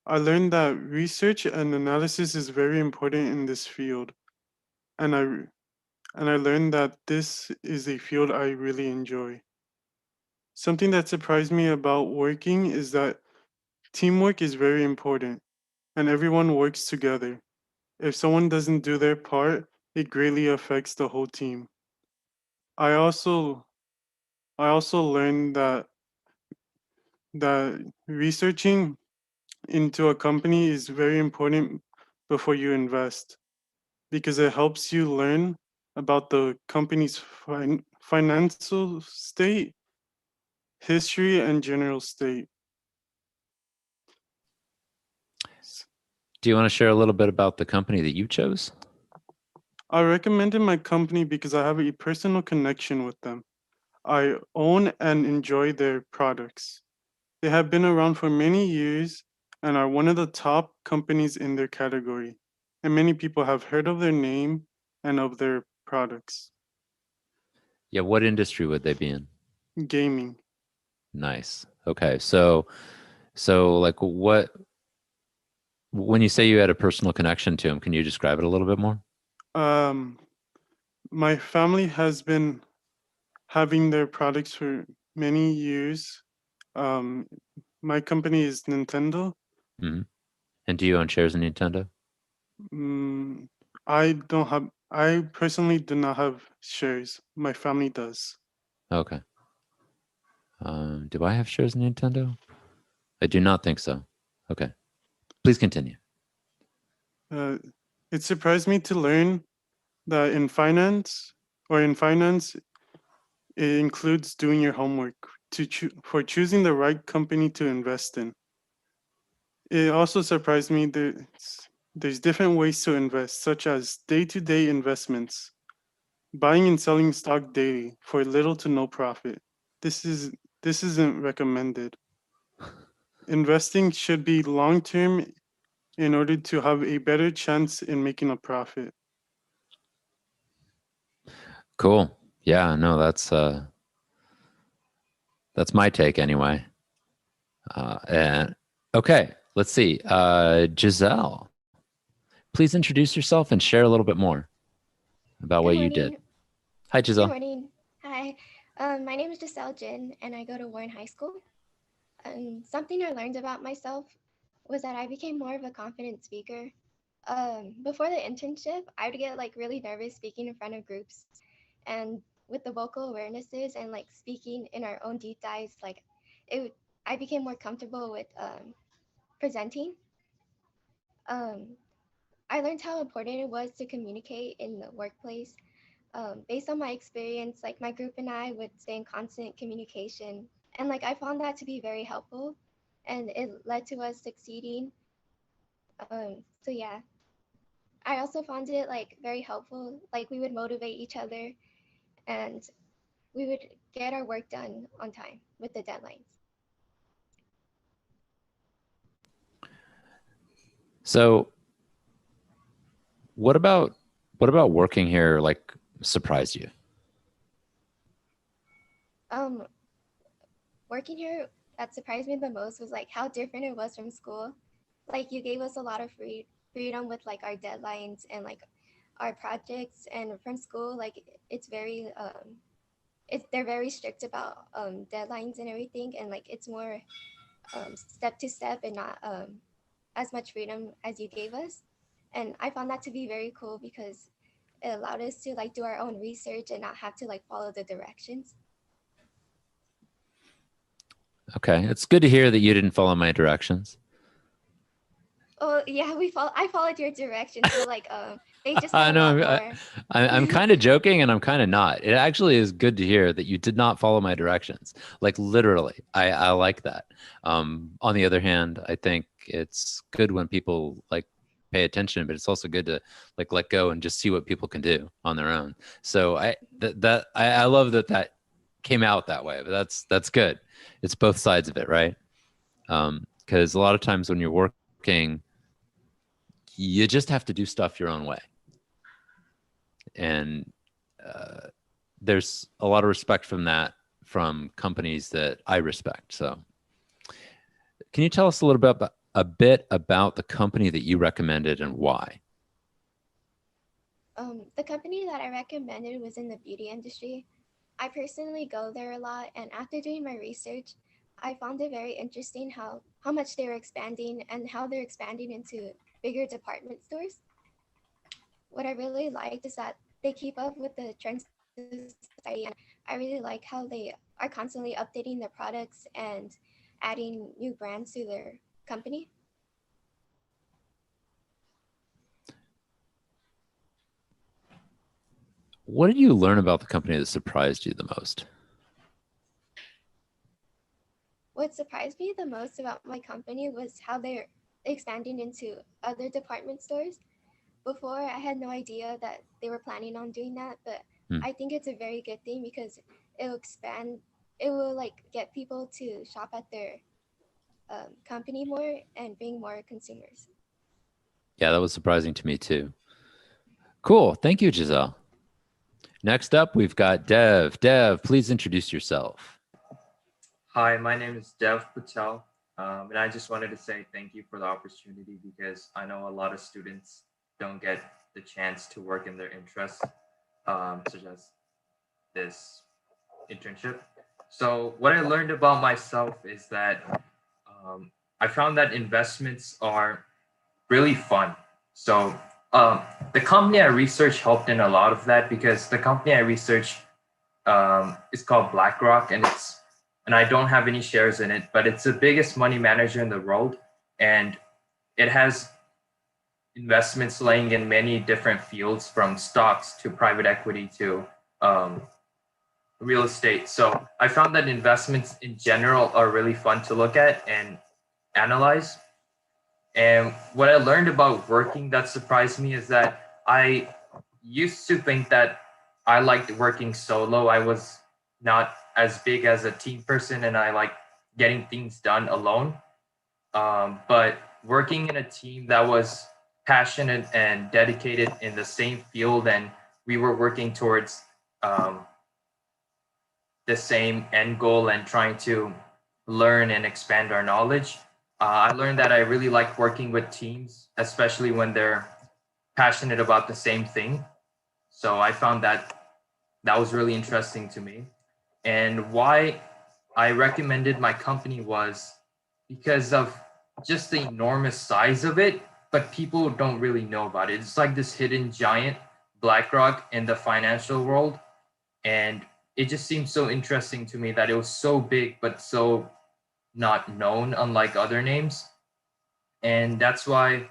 I learned that research and analysis is very important in this field, and I learned that this is a field I really enjoy. Something that surprised me about working is that teamwork is very important and everyone works together. If someone doesn't do their part, it greatly affects the whole team. I also I also learned that researching into a company is very important before you invest because it helps you learn about the company's financial state, history, and general state. Do you want to share a little bit about the company that you chose? I recommended my company because I have a personal connection with them. I own and enjoy their products. They have been around for many years and are one of the top companies in their category. And many people have heard of their name and of their products. Yeah, what industry would they be in? Gaming. Nice. Okay. So like when you say you had a personal connection to them, can you describe it a little bit more? My family has been having their products for many years. My company is Nintendo. Mm-hmm. And do you own shares in Nintendo? I personally do not have shares. My family does. Okay. Do I have shares in Nintendo? I do not think so. Okay. Please continue. It surprised me to learn that in finance, it includes doing your homework for choosing the right company to invest in. It also surprised me that there's different ways to invest, such as day-to-day investments, buying and selling stock daily for little to no profit. This isn't recommended. Investing should be long-term in order to have a better chance in making a profit. Cool. Yeah, no, that's That's my take anyway. And okay, let's see. Giselle, please introduce yourself and share a little bit more about Good what you morning. did. Hi, Good Giselle. morning. Hi. My name is Giselle Jin, and I go to Warren High School. Something I learned about myself was that I became more of a confident speaker. Before the internship, I would get like really nervous speaking in front of groups, and with the vocal awarenesses and like speaking in our own deep dives, like I became more comfortable with presenting. Um, I learned how important it was to communicate in the workplace. Based on my experience, like my group and I would stay in constant communication, and like I found that to be very helpful, and it led to us succeeding. So yeah, I also found it like very helpful. Like we would motivate each other, and we would get our work done on time with the deadlines. So what about working here like surprised you? Um, Working here, that surprised me the most was like how different it was from school. Like you gave us a lot of freedom with like our deadlines and like our projects, and from school like it's very they're very strict about deadlines and everything, and like it's more step to step and not as much freedom as you gave us. And I found that to be very cool because it allowed us to like do our own research and not have to like follow the directions. Okay, it's good to hear that you didn't follow my directions. Oh yeah, I followed your directions, but like they just I had a lot know. more. I'm kind of joking and I'm kind of not. It actually is good to hear that you did not follow my directions. Like literally, I like that. On the other hand, I think it's good when people like pay attention, but it's also good to like let go and just see what people can do on their own. So I love that came out that way. But that's good. It's both sides of it, right? Because a lot of times when you're working, you just have to do stuff your own way. And there's a lot of respect from that from companies that I respect. So can you tell us a little bit about the company that you recommended and why? The company that I recommended was in the beauty industry. I personally go there a lot, and after doing my research, I found it very interesting how much they were expanding and how they're expanding into bigger department stores. What I really liked is that they keep up with the trends of society, and I really like how they are constantly updating their products and adding new brands to their company. What did you learn about the company that surprised you the most? What surprised me the most about my company was how they're expanding into other department stores. Before, I had no idea that they were planning on doing that, but I think it's a very good thing because it will like get people to shop at their company more and bring more consumers. Yeah, that was surprising to me too. Cool. Thank you, Giselle. Next up, we've got Dev. Dev, please introduce yourself. Hi, my name is Dev Patel, and I just wanted to say thank you for the opportunity because I know a lot of students don't get the chance to work in their interests, such as this internship. So what I learned about myself is that I found that investments are really fun. So the company I researched helped in a lot of that because the company I researched is called BlackRock, and I don't have any shares in it, but it's the biggest money manager in the world, and it has investments laying in many different fields, from stocks to private equity to real estate. So I found that investments in general are really fun to look at and analyze. And what I learned about working that surprised me is that I used to think that I liked working solo. I was not as big as a team person, and I like getting things done alone. But working in a team that was passionate and dedicated in the same field, and we were working towards the same end goal and trying to learn and expand our knowledge. I learned that I really like working with teams, especially when they're passionate about the same thing. So I found that was really interesting to me. And why I recommended my company was because of just the enormous size of it, but people don't really know about it. It's like this hidden giant, BlackRock, in the financial world. And it just seemed so interesting to me that it was so big, but so not known, unlike other names. And that's why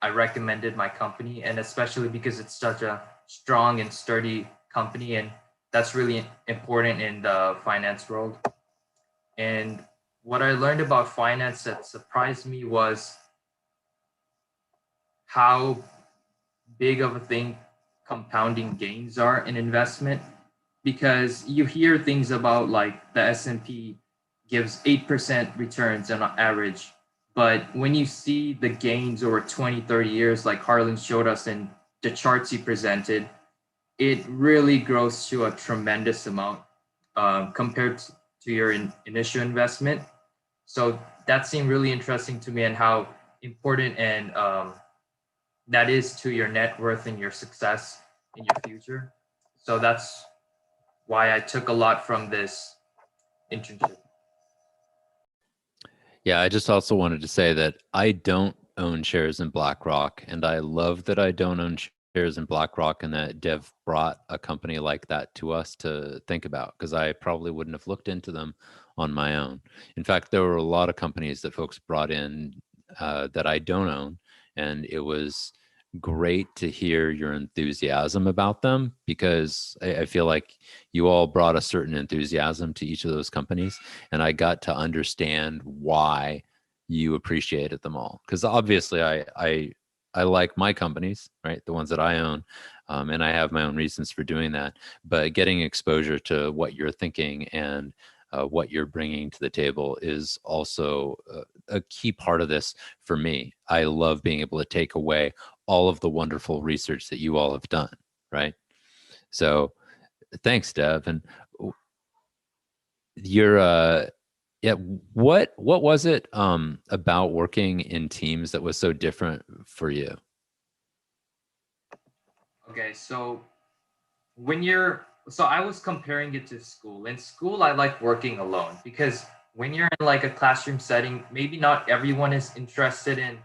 I recommended my company, and especially because it's such a strong and sturdy company, and that's really important in the finance world. And what I learned about finance that surprised me was how big of a thing compounding gains are in investment, because you hear things about like the S&P gives 8% returns on average, but when you see the gains over 20, 30 years like Harlan showed us in the charts he presented, it really grows to a tremendous amount compared to your initial investment. So that seemed really interesting to me, and how important and that is to your net worth and your success in your future. So that's why I took a lot from this internship. Yeah, I just also wanted to say that I don't own shares in BlackRock, and I love that I don't own shares in BlackRock, and that Dev brought a company like that to us to think about, because I probably wouldn't have looked into them on my own. In fact, there were a lot of companies that folks brought in that I don't own, and it was great to hear your enthusiasm about them, because I feel like you all brought a certain enthusiasm to each of those companies, and I got to understand why you appreciated them all. Because obviously I like my companies, right, the ones that I own, and I have my own reasons for doing that. But getting exposure to what you're thinking and what you're bringing to the table is also a key part of this for me. I love being able to take away all of the wonderful research that you all have done, right? So thanks, Dev. And you're yeah, what was it about working in teams that was so different for you? Okay, so so I was comparing it to school. In school, I like working alone, because when you're in like a classroom setting, maybe not everyone is interested in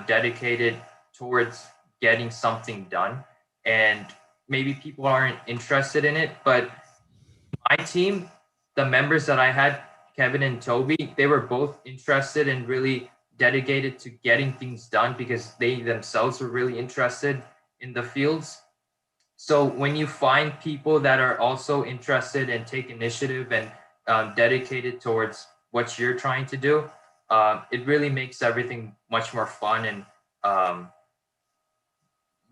dedicated towards getting something done, and maybe people aren't interested in it. But my team, the members that I had, Kevin and Toby, they were both interested and really dedicated to getting things done, because they themselves were really interested in the fields. So when you find people that are also interested and take initiative and dedicated towards what you're trying to do, it really makes everything much more fun, and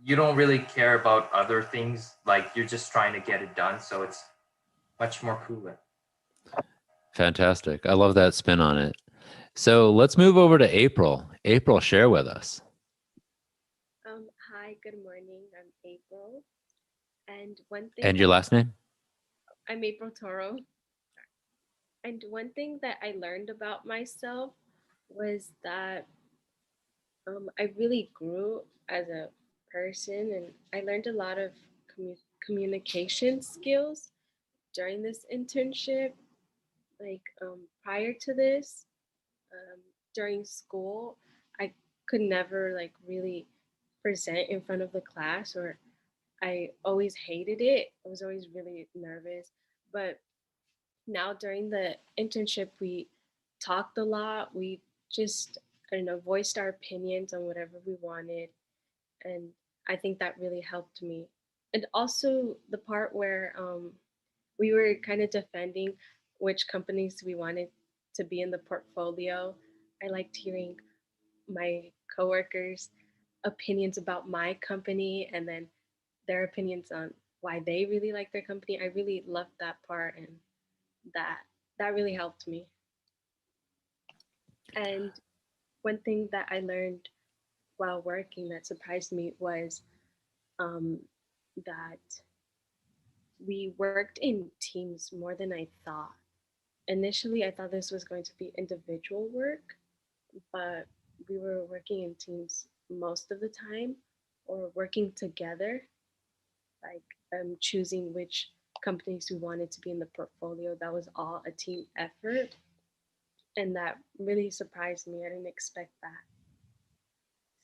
you don't really care about other things. Like, you're just trying to get it done. So it's much more cooler. Fantastic. I love that spin on it. So let's move over to April. April, share with us. Hi, good morning. I'm April. And one thing And your last name? I'm April Toro. And one thing that I learned about myself was that I really grew as a person, and I learned a lot of communication skills during this internship. Like prior to this, during school, I could never like really present in front of the class, or I always hated it. I was always really nervous. But now during the internship, we talked a lot. We just, I don't know, voiced our opinions on whatever we wanted. And I think that really helped me. And also the part where we were kind of defending which companies we wanted to be in the portfolio. I liked hearing my coworkers' opinions about my company, and then their opinions on why they really like their company. I really loved that part, and that that really helped me. And one thing that I learned while working that surprised me was that we worked in teams more than I thought. Initially, I thought this was going to be individual work, but we were working in teams most of the time or working together, like choosing which companies we wanted to be in the portfolio. That was all a team effort. And that really surprised me. I didn't expect that.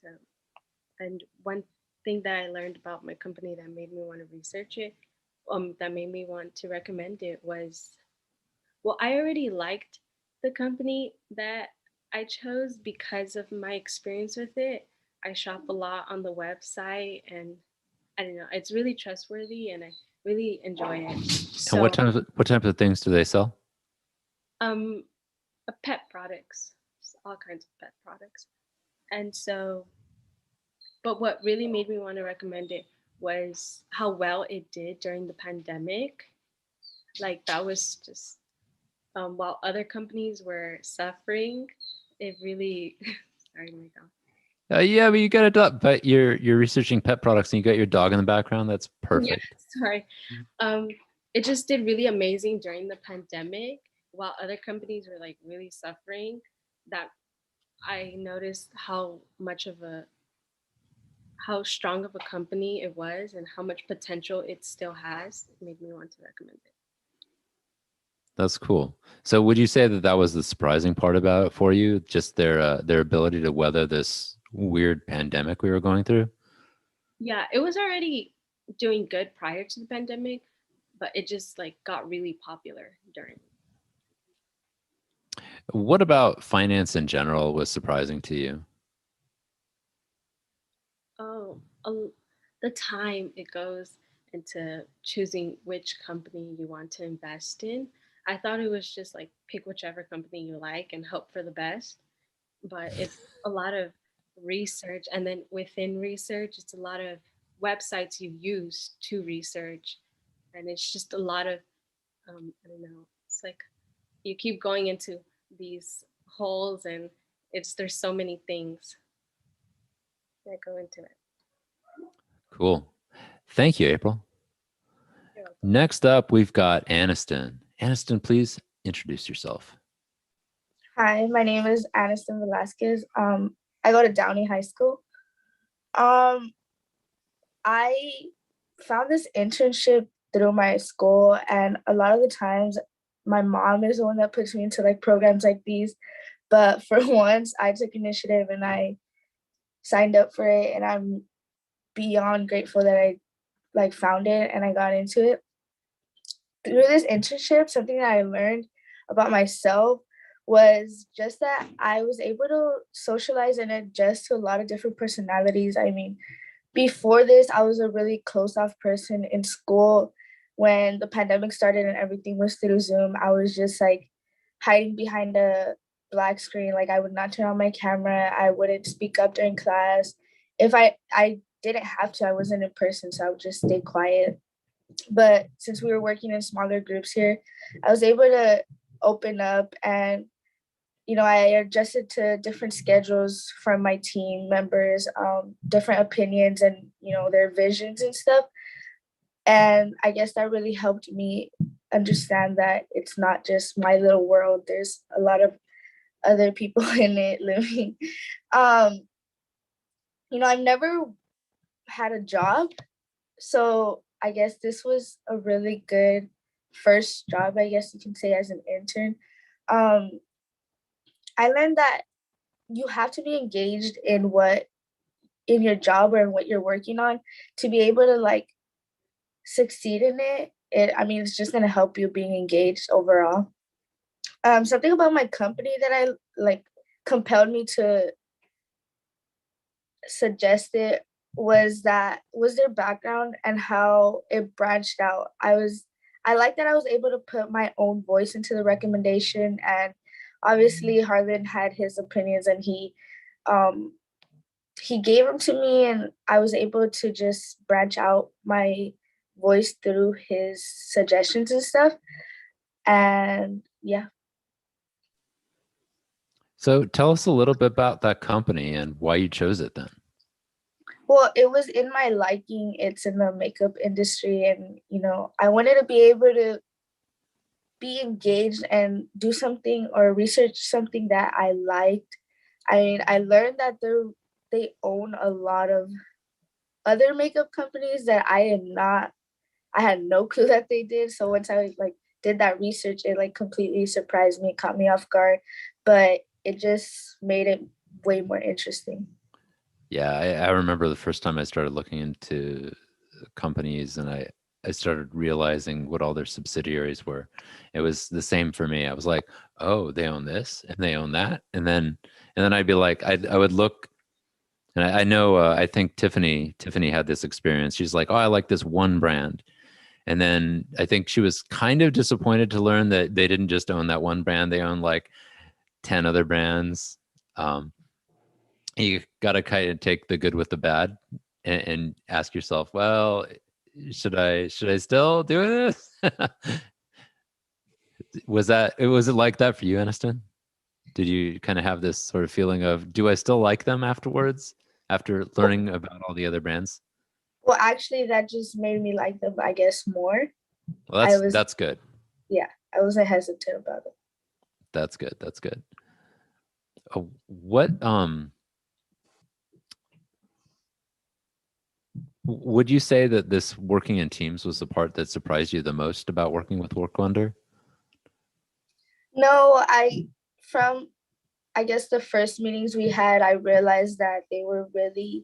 So, and one thing that I learned about my company that made me want to research it, that made me want to recommend it was, well, I already liked the company that I chose because of my experience with it. I shop a lot on the website and I don't know, it's really trustworthy and I really enjoy it. And what So, types of things do they sell? um, pet products, all kinds of pet products. And so, but what really made me want to recommend it was how well it did during the pandemic. Like that was just while other companies were suffering, it really sorry, my dog. Yeah, but you got a dog. But you're researching pet products, and you got your dog in the background. That's Yeah, perfect. sorry. Um, it just did really amazing during the pandemic, while other companies were like really suffering. That I noticed how strong of a company it was and how much potential it still has. It made me want to recommend it. That's cool. So, would you say that that was the surprising part about it for you? Just their ability to weather this weird pandemic we were going through. Yeah, it was already doing good prior to the pandemic, but it just like got really popular during. What about finance in general was surprising to you? Oh, the time it goes into choosing which company you want to invest in. I thought it was just like pick whichever company you like and hope for the best, but it's a lot of research. And then within research, it's a lot of websites you use to research. And it's just a lot of, I don't know, it's like you keep going into these holes and there's so many things that go into it. Cool. Thank you, April. You're welcome. Next up, we've got Aniston. Aniston, please introduce yourself. Hi, my name is Aniston Velasquez. I go to Downey High School. I found this internship through my school, and a lot of the times my mom is the one that puts me into like programs like these. But for once, I took initiative and I signed up for it, and I'm beyond grateful that I like found it and I got into it. Through this internship, something that I learned about myself was just that I was able to socialize and adjust to a lot of different personalities. I mean, before this, I was a really closed off person in school. When the pandemic started and everything was through Zoom, I was just like hiding behind a black screen. Like I would not turn on my camera. I wouldn't speak up during class. If I didn't have to, I wasn't in person, so I would just stay quiet. But since we were working in smaller groups here, I was able to open up and I adjusted to different schedules from my team members, different opinions and their visions and stuff. And I guess that really helped me understand that it's not just my little world. There's a lot of other people in it living. I've never had a job, so I guess this was a really good first job, I guess you can say, as an intern. Um, I learned that you have to be engaged in your job or in what you're working on to be able to like succeed in it. It's just gonna help you being engaged overall. Something about my company that I like compelled me to suggest it was their background and how it branched out. I like that I was able to put my own voice into the recommendation, and obviously Harlan had his opinions and he gave them to me, and I was able to just branch out my voice through his suggestions and stuff. And yeah. So, tell us a little bit about that company and why you chose it then. Well, it was in my liking. It's in the makeup industry, and I wanted to be able to be engaged and do something or research something that I liked. I learned that they own a lot of other makeup companies that I had no clue that they did. So once I did that research, it completely surprised me, caught me off guard, but it just made it way more interesting. Yeah, I remember the first time I started looking into companies and I started realizing what all their subsidiaries were. It was the same for me. I was like, oh, they own this and they own that. And then I'd be like, I would look, and I know, I think Tiffany had this experience. She's like, oh, I like this one brand. And then I think she was kind of disappointed to learn that they didn't just own that one brand. They own like 10 other brands. You got to kind of take the good with the bad and ask yourself, well, should I still do this? Was it like that for you, Aniston? Did you kind of have this sort of feeling of, do I still like them afterwards, after learning about all the other brands? Well, actually, that just made me like them, I guess, more. Well, that's good. Yeah, I wasn't hesitant about it. That's good. That's good. What would you say that this working in teams was the part that surprised you the most about working with WorkWonder? No, from I guess the first meetings we had, I realized that they were really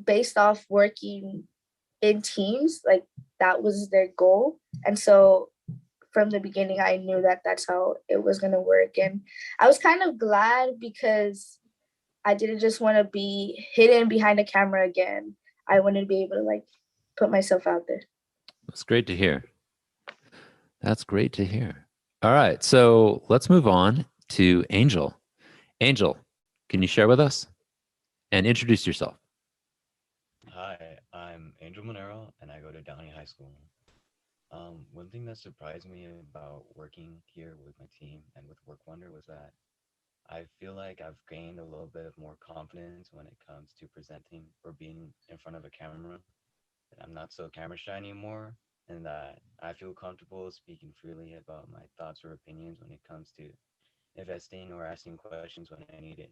based off working in teams. Like that was their goal. And so from the beginning, I knew that that's how it was going to work. And I was kind of glad because I didn't just want to be hidden behind a camera again. I wanted to be able to put myself out there. That's great to hear. That's great to hear. All right, so let's move on to Angel. Angel, can you share with us and introduce yourself? Hi, I'm Angel Monero, and I go to Downey High School. One thing that surprised me about working here with my team and with WorkWonder was that I feel like I've gained a little bit of more confidence when it comes to presenting or being in front of a camera. That I'm not so camera shy anymore, and that I feel comfortable speaking freely about my thoughts or opinions when it comes to investing or asking questions when I need it.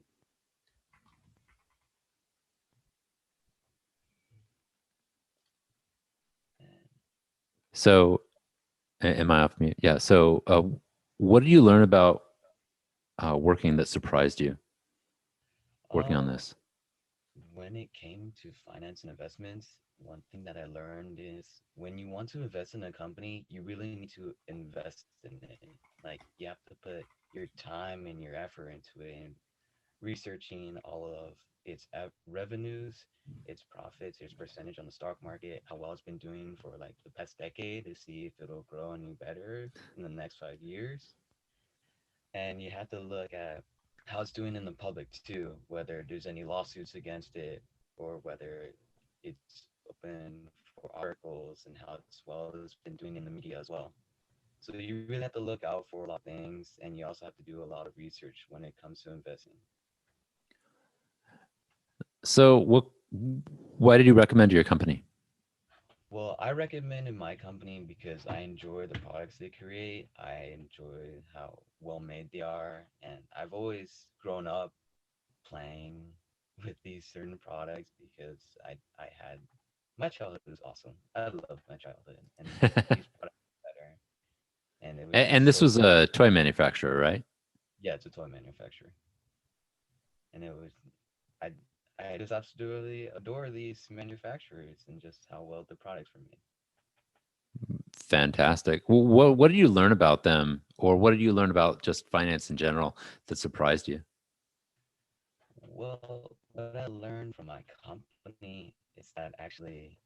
So, am I off mute? Yeah. So, what did you learn about working that surprised you? Working on this. When it came to finance and investments, one thing that I learned is when you want to invest in a company, you really need to invest in it. Like you have to put your time and your effort into it and researching all of its revenues, its profits, its percentage on the stock market, how well it's been doing for like the past decade to see if it'll grow any better in the next 5 years. And you have to look at how it's doing in the public too, whether there's any lawsuits against it or whether it's open for articles and how it's been doing in the media as well. So you really have to look out for a lot of things, and you also have to do a lot of research when it comes to investing. So, why did you recommend your company? Well, I recommended my company because I enjoy the products they create. I enjoy how well made they are, and I've always grown up playing with these certain products because I had my childhood was awesome. I loved my childhood, and these products are better. And it was And just this so was a toy manufacturer, right? yeah, it's a toy manufacturer, and it was I I just absolutely adore these manufacturers and just how well the products were made. Fantastic. What did you learn about them, or what did you learn about just finance in general that surprised you? Well, what I learned from my company is that actually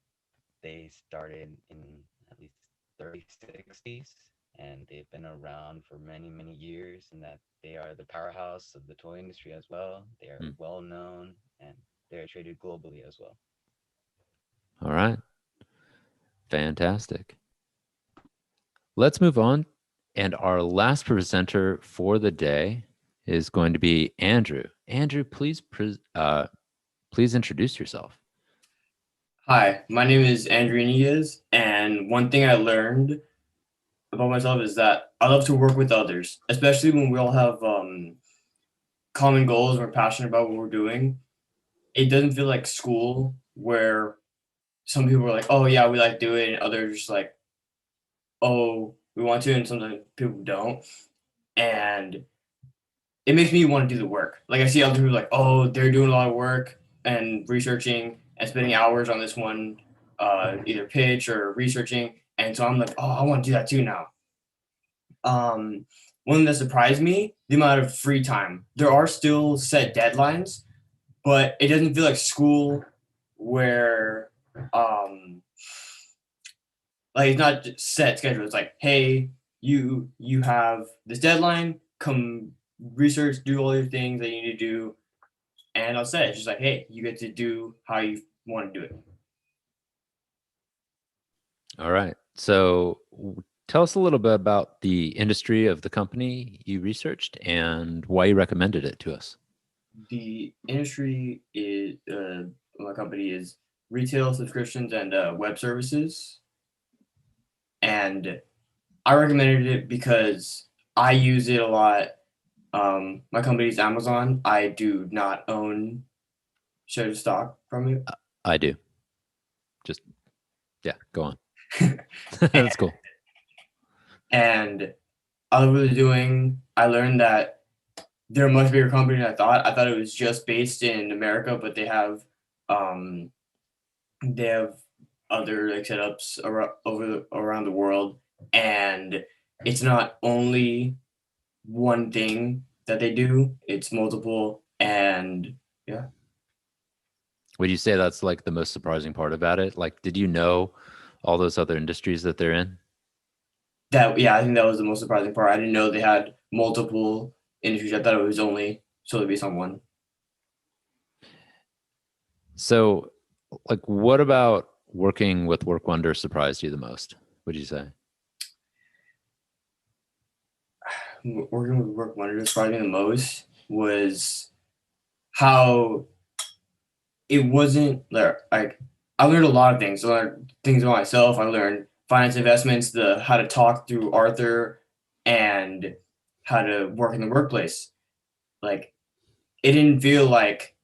they started in at least 3060s and they've been around for many, many years, and that they are the powerhouse of the toy industry as well. They are well known and they're traded globally as well. All right. Fantastic. Let's move on. And our last presenter for the day is going to be Andrew. Andrew, please Please introduce yourself. Hi, my name is Andrew Inez, and one thing I learned about myself is that I love to work with others, especially when we all have common goals, we're passionate about what we're doing. It doesn't feel like school where some people are like, oh yeah, we like do it, and others just like, oh, we want to, and sometimes people don't. And it makes me want to do the work. Like I see other people like, oh, they're doing a lot of work and researching and spending hours on this one, either pitch or researching. And so I'm like, oh, I want to do that too now. One that surprised me, the amount of free time. There are still set deadlines, but it doesn't feel like school where like it's not just set schedule. It's like, hey, you have this deadline, come research, do all your things that you need to do, and I'll say it's just like, hey, you get to do how you want to do it. All right. So tell us a little bit about the industry of the company you researched and why you recommended it to us. The industry is my company is retail subscriptions and web services, and I recommended it because I use it a lot. My company's Amazon. I do not own shared stock from it. I do. Just, yeah, go on. That's cool. And I love what they're doing. I learned that they're a much bigger company than I thought. I thought it was just based in America, but they have other like setups around the world, and it's not only one thing that they do; it's multiple. And yeah. Would you say that's like the most surprising part about it? Like, did you know all those other industries that they're in? Yeah, I think that was the most surprising part. I didn't know they had multiple industries. I thought it was only solely based on one. So, like, what about working with WorkWonder surprised you the most? Would you say? Working with WorkWonder surprised me the most was how it wasn't like I learned a lot of things. I learned things about myself. I learned finance investments, how to talk through Arthur, and how to work in the workplace. Like it didn't feel like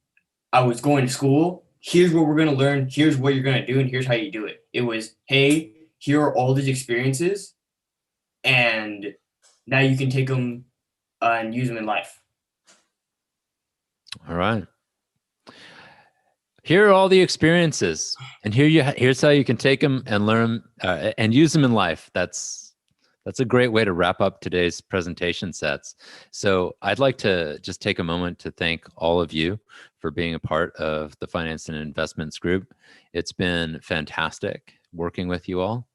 I was going to school. Here's what we're gonna learn. Here's what you're gonna do, and here's how you do it. It was, hey, here are all these experiences, and now you can take them and use them in life. All right. Here are all the experiences, and here's how you can take them and learn and use them in life. That's a great way to wrap up today's presentation sets. So I'd like to just take a moment to thank all of you for being a part of the Finance and Investments group. It's been fantastic working with you all.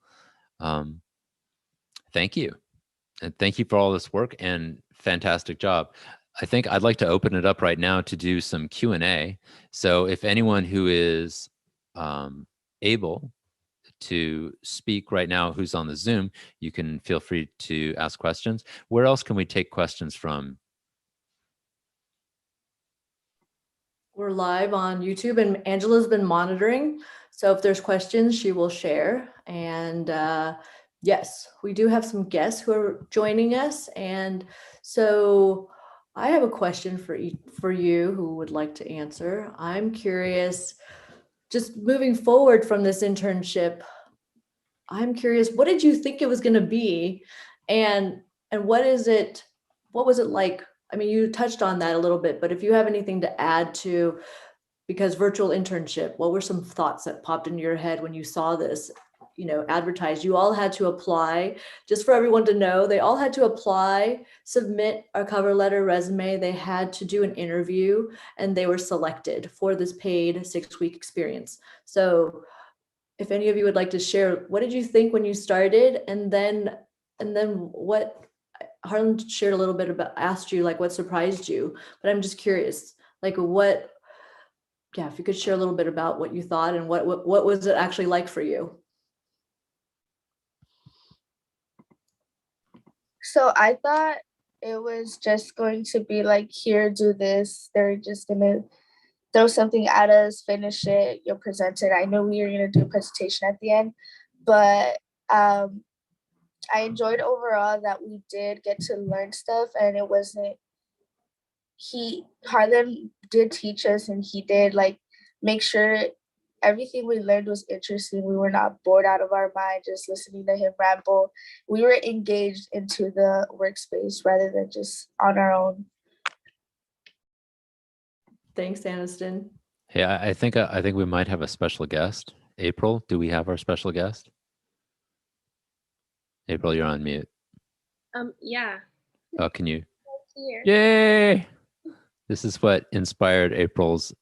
Thank you. And thank you for all this work and fantastic job. I think I'd like to open it up right now to do some Q&A. So if anyone who is able to speak right now who's on the Zoom, you can feel free to ask questions. Where else can we take questions from? We're live on YouTube, and Angela's been monitoring. So if there's questions, she will share. And yes, we do have some guests who are joining us. And so I have a question for you who would like to answer. I'm curious, just moving forward from this internship, I'm curious, what did you think it was going to be? And what was it like? I mean, you touched on that a little bit, but if you have anything to add to, because virtual internship, what were some thoughts that popped into your head when you saw this, advertised? You all had to apply. Just for everyone to know, they all had to apply, submit a cover letter, resume. They had to do an interview, and they were selected for this paid 6-week experience. So if any of you would like to share, what did you think when you started? And then what Harlan shared a little bit about, asked you like what surprised you, but I'm just curious, like if you could share a little bit about what you thought and what was it actually like for you? So I thought it was just going to be like, here, do this. They're just gonna throw something at us, finish it, you'll present it. I know we were going to do a presentation at the end, but I enjoyed overall that we did get to learn stuff, and it wasn't, Harlan did teach us, and he did like make sure everything we learned was interesting. We were not bored out of our mind just listening to him ramble. We were engaged into the workspace rather than just on our own. Thanks, Aniston. Hey, I think we might have a special guest. April, do we have our special guest? April, you're on mute. Yeah. Oh, can you? Here. Yay! This is what inspired April's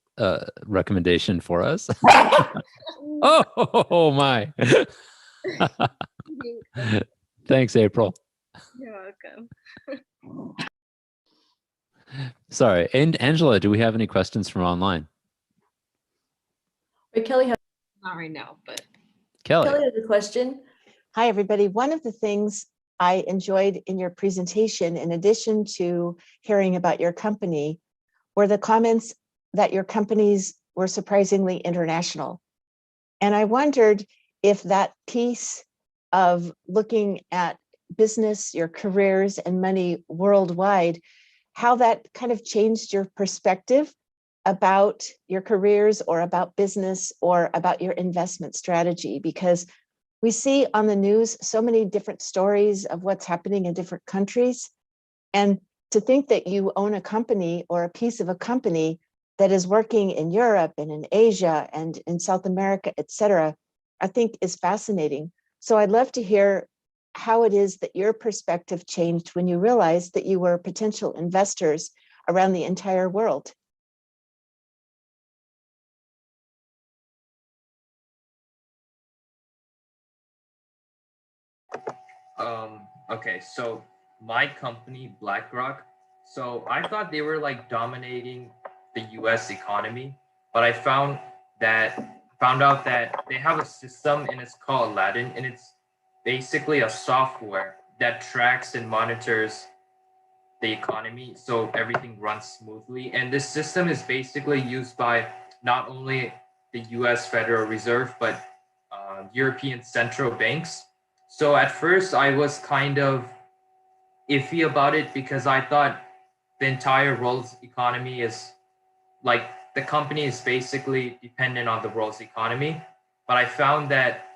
recommendation for us. Oh my! Thanks, April. You're welcome. Sorry, and Angela, do we have any questions from online? Wait, Kelly has Not right now, but Kelly has a question. Hi, everybody. One of the things I enjoyed in your presentation, in addition to hearing about your company, were the comments that your companies were surprisingly international. And I wondered if that piece of looking at business, your careers, and money worldwide, how that kind of changed your perspective about your careers or about business or about your investment strategy, because we see on the news so many different stories of what's happening in different countries. And to think that you own a company or a piece of a company that is working in Europe and in Asia and in South America, et cetera, I think is fascinating. So I'd love to hear how it is that your perspective changed when you realized that you were potential investors around the entire world. Okay, so my company, BlackRock, so I thought they were like dominating the US economy, but I found out that they have a system and it's called Aladdin, and it's basically a software that tracks and monitors the economy so everything runs smoothly. And this system is basically used by not only the US Federal Reserve, but European central banks. So at first I was kind of iffy about it because I thought the entire world's economy is like the company is basically dependent on the world's economy. But I found that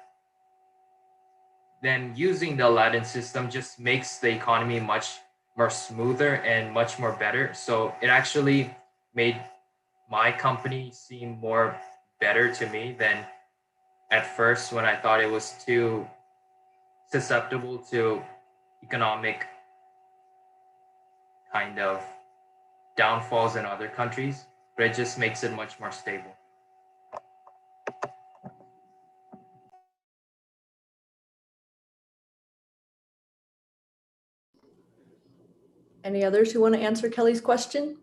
then using the Aladdin system just makes the economy much more smoother and much more better. So it actually made my company seem more better to me than at first when I thought it was too susceptible to economic kind of downfalls in other countries, but it just makes it much more stable. Any others who want to answer Kelly's question?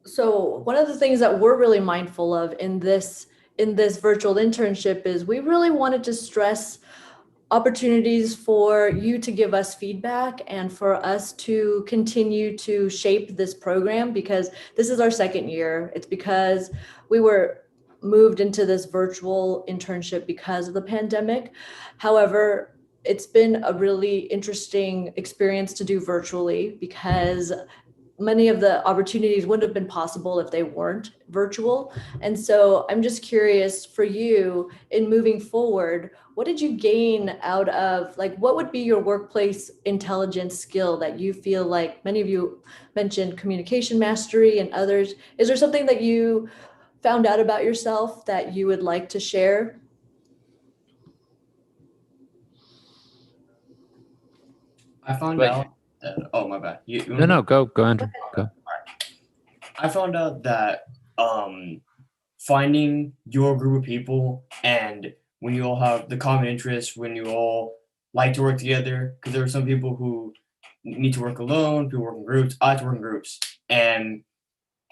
So one of the things that we're really mindful of in this virtual internship is we really wanted to stress opportunities for you to give us feedback and for us to continue to shape this program, because this is our second year. It's because we were moved into this virtual internship because of the pandemic. However, it's been a really interesting experience to do virtually because many of the opportunities wouldn't have been possible if they weren't virtual. And so I'm just curious for you in moving forward, what did you gain out of, like, what would be your workplace intelligence skill that you feel like many of you mentioned communication mastery and others? Is there something that you found out about yourself that you would like to share? I found out that, oh, my bad. No, go, Andrew, go. I found out that finding your group of people and when you all have the common interests, when you all like to work together, because there are some people who need to work alone, people work in groups. I like to work in groups. And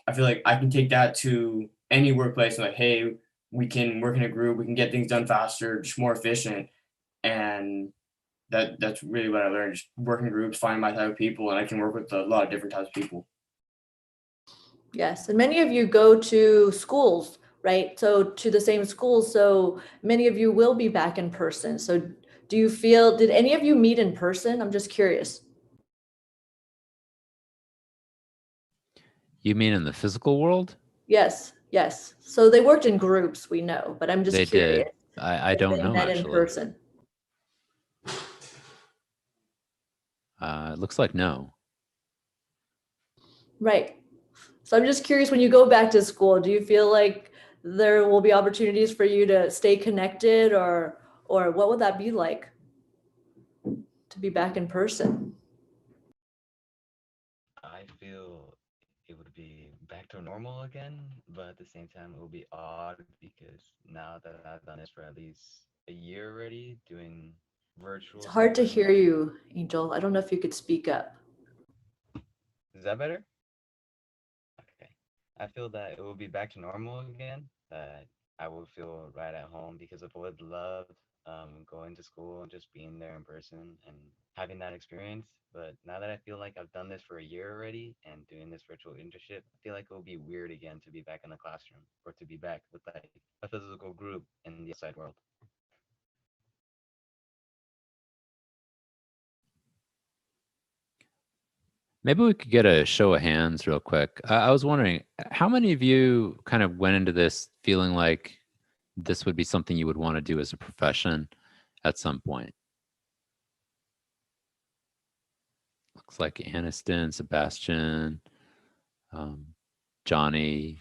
I feel like I can take that to any workplace and like, hey, we can work in a group, we can get things done faster, just more efficient. And that's really what I learned. Just work in groups, find my type of people, and I can work with a lot of different types of people. Yes, and many of you go to schools, right? So to the same schools, so many of you will be back in person. So do you feel, did any of you meet in person? I'm just curious. You mean in the physical world? Yes, yes. So they worked in groups, we know, but I'm just They curious did. I if don't they know met in actually. person. It looks like no. Right. So I'm just curious, when you go back to school, do you feel like there will be opportunities for you to stay connected, or what would that be like to be back in person? I feel it would be back to normal again, but at the same time, it will be odd because now that I've done this for at least a year already, doing It's virtual hard stuff to like hear you, Angel. I don't know if you could speak up. is that better? Okay. I feel that it will be back to normal again, that I will feel right at home because I would love going to school and just being there in person and having that experience. But now that I feel like I've done this for a year already and doing this virtual internship, I feel like it will be weird again to be back in the classroom or to be back with like a physical group in the outside world. Maybe we could get a show of hands real quick. I was wondering, how many of you kind of went into this feeling like this would be something you would want to do as a profession at some point? Looks like Aniston, Sebastian, Johnny,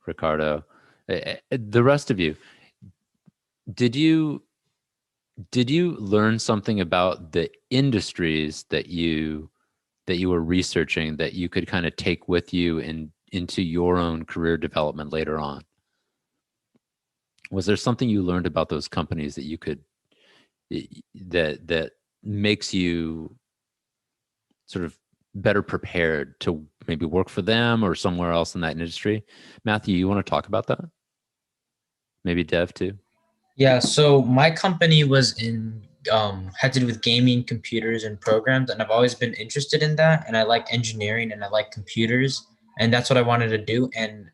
Ricardo, the rest of you. Did you learn something about the industries that you were researching that you could kind of take with you into your own career development later on? Was there something you learned about those companies that you could that makes you sort of better prepared to maybe work for them or somewhere else in that industry? Matthew, you want to talk about that? Maybe Dev too? Yeah, so my company was in had to do with gaming, computers, and programs, and I've always been interested in that. And I like engineering, and I like computers, and that's what I wanted to do. And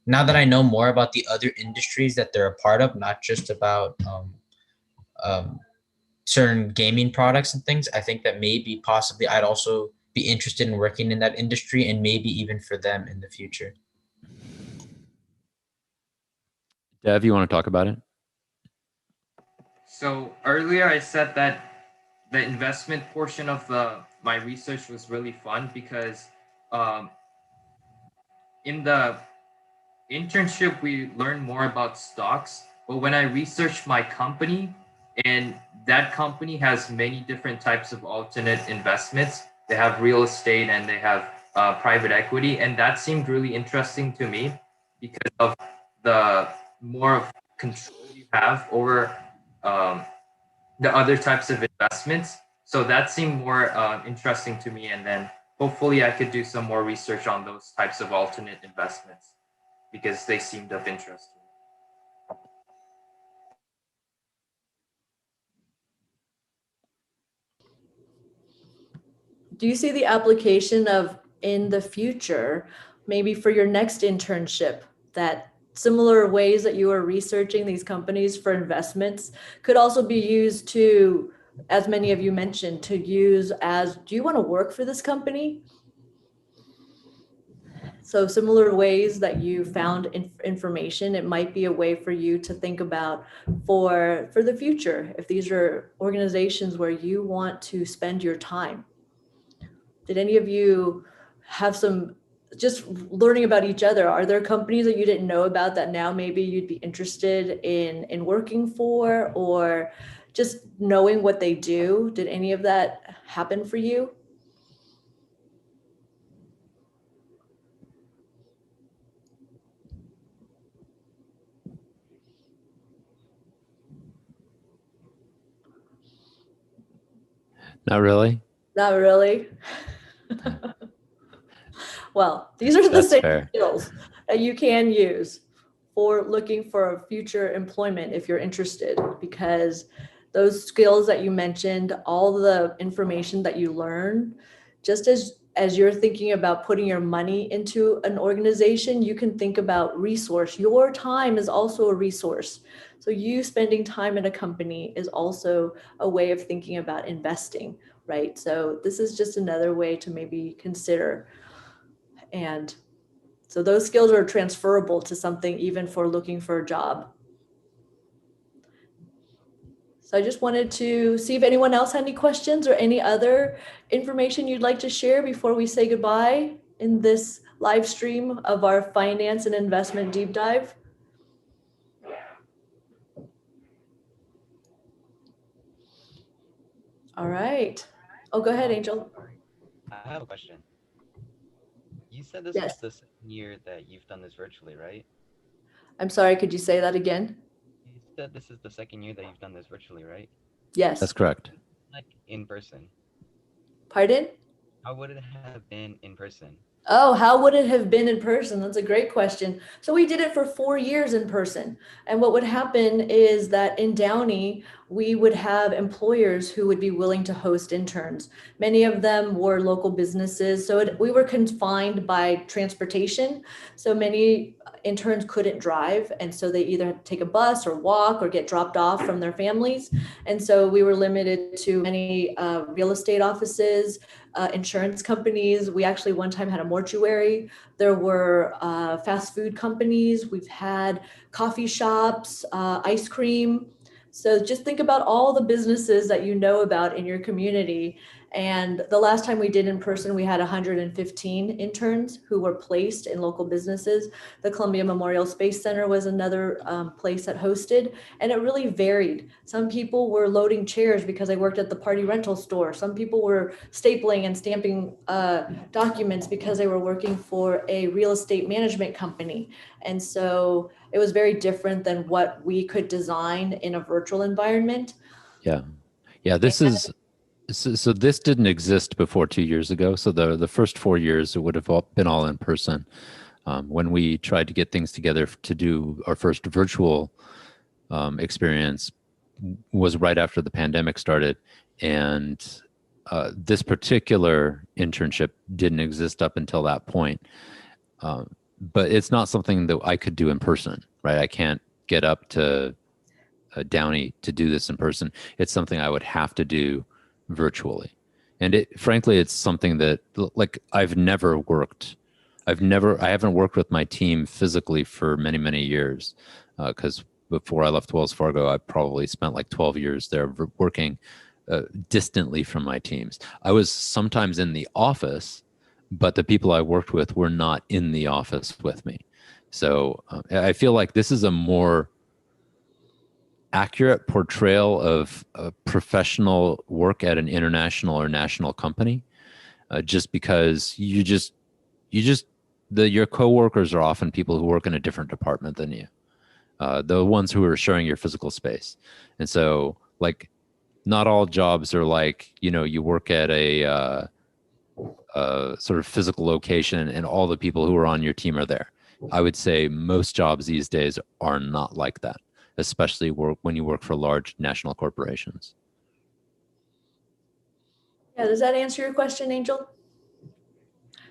now that I know more about the other industries that they're a part of, not just about um, certain gaming products and things, I think that maybe possibly I'd also be interested in working in that industry, and maybe even for them in the future. Dev, you want to talk about it? So earlier I said that the investment portion of my research was really fun because um, in the internship we learned more about stocks, but when I researched my company, and that company has many different types of alternate investments. They have real estate and they have private equity, and that seemed really interesting to me because of the more of control you have over um, the other types of investments. So that seemed more interesting to me, and then hopefully I could do some more research on those types of alternate investments because they seemed of interest to me. Do you see the application of, in the future, maybe for your next internship, that similar ways that you are researching these companies for investments could also be used to, as many of you mentioned, to use as, do you want to work for this company? So similar ways that you found information, it might be a way for you to think about for the future, if these are organizations where you want to spend your time. Did any of you have some, just learning about each other, are there companies that you didn't know about that now maybe you'd be interested in working for, or just knowing what they do? Did any of that happen for you? Not really. Not really. Well, these are the That's same fair. skills that you can use for looking for future employment if you're interested, because those skills that you mentioned, all the information that you learn, just as you're thinking about putting your money into an organization, you can think about resource. Your time is also a resource. So you spending time in a company is also a way of thinking about investing, right? So this is just another way to maybe consider. And so those skills are transferable to something even for looking for a job. So I just wanted to see if anyone else had any questions or any other information you'd like to share before we say goodbye in this live stream of our finance and investment deep dive. All right. Oh, go ahead, Angel. I have a question. You said this was Yes. the second year that you've done this virtually, right? I'm sorry, could you say that again? You said this is the second year that you've done this virtually, right? Yes. That's correct. Like in person. Pardon? How would it have been in person? Oh, how would it have been in person? That's a great question. So we did it for 4 years in person. And what would happen is that in Downey, we would have employers who would be willing to host interns. Many of them were local businesses. So we were confined by transportation. So many interns couldn't drive. And so they either had to take a bus or walk or get dropped off from their families. And so we were limited to many real estate offices, insurance companies. We actually one time had a mortuary. There were fast food companies. We've had coffee shops, ice cream. So just think about all the businesses that you know about in your community. And the last time we did in person, we had 115 interns who were placed in local businesses. The Columbia Memorial Space Center was another place that hosted, and it really varied. Some people were loading chairs because they worked at the party rental store. Some people were stapling and stamping documents because they were working for a real estate management company. And so it was very different than what we could design in a virtual environment. Yeah. Yeah, this is so this didn't exist before 2 years ago. So the first 4 years, it would have been all in person. When we tried to get things together to do our first virtual experience was right after the pandemic started. And this particular internship didn't exist up until that point. But it's not something that I could do in person, right? I can't get up to Downey to do this in person. It's something I would have to do virtually. And frankly, it's something that like I haven't worked with my team physically for many, many years. Because before I left Wells Fargo, I probably spent like 12 years there working distantly from my teams. I was sometimes in the office, but the people I worked with were not in the office with me. So I feel like this is a more accurate portrayal of professional work at an international or national company, just because your coworkers are often people who work in a different department than you, the ones who are sharing your physical space. And so like not all jobs are like, you work at a sort of physical location and all the people who are on your team are there. I would say most jobs these days are not like that, especially when you work for large national corporations. Yeah, does that answer your question, Angel?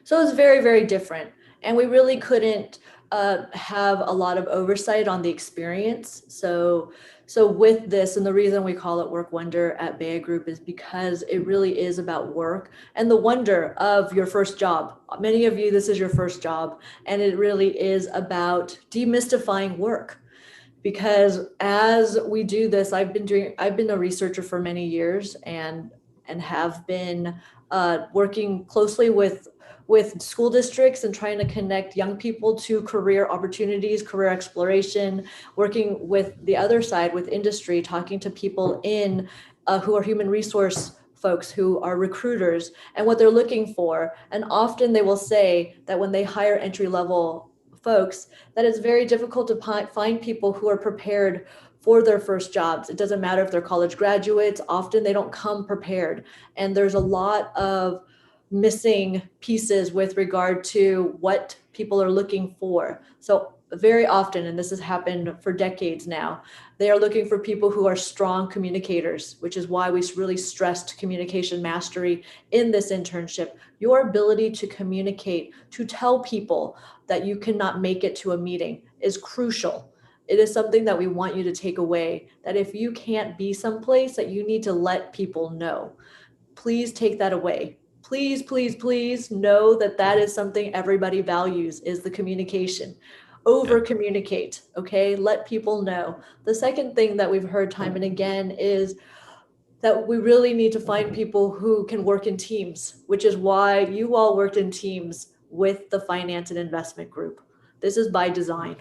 So it's very, very different. And we really couldn't have a lot of oversight on the experience. So with this, and the reason we call it Work Wonder at Bea Group is because it really is about work and the wonder of your first job. Many of you, this is your first job, and it really is about demystifying work. Because as we do this, I've been a researcher for many years and have been working closely with school districts and trying to connect young people to career opportunities, career exploration, working with the other side with industry, talking to people who are human resource folks, who are recruiters, and what they're looking for. And often they will say that when they hire entry level folks, that it's very difficult to find people who are prepared for their first jobs. It doesn't matter if they're college graduates, often they don't come prepared. And there's a lot of missing pieces with regard to what people are looking for. So very often, and this has happened for decades now, they are looking for people who are strong communicators, which is why we really stressed communication mastery in this internship. Your ability to communicate, to tell people that you cannot make it to a meeting is crucial. It is something that we want you to take away, that if you can't be someplace, that you need to let people know. Please take that away. Please, please, please know that that is something everybody values, is the communication. Over communicate, okay? Let people know. The second thing that we've heard time and again is that we really need to find people who can work in teams, which is why you all worked in teams with the finance and investment group. This is by design.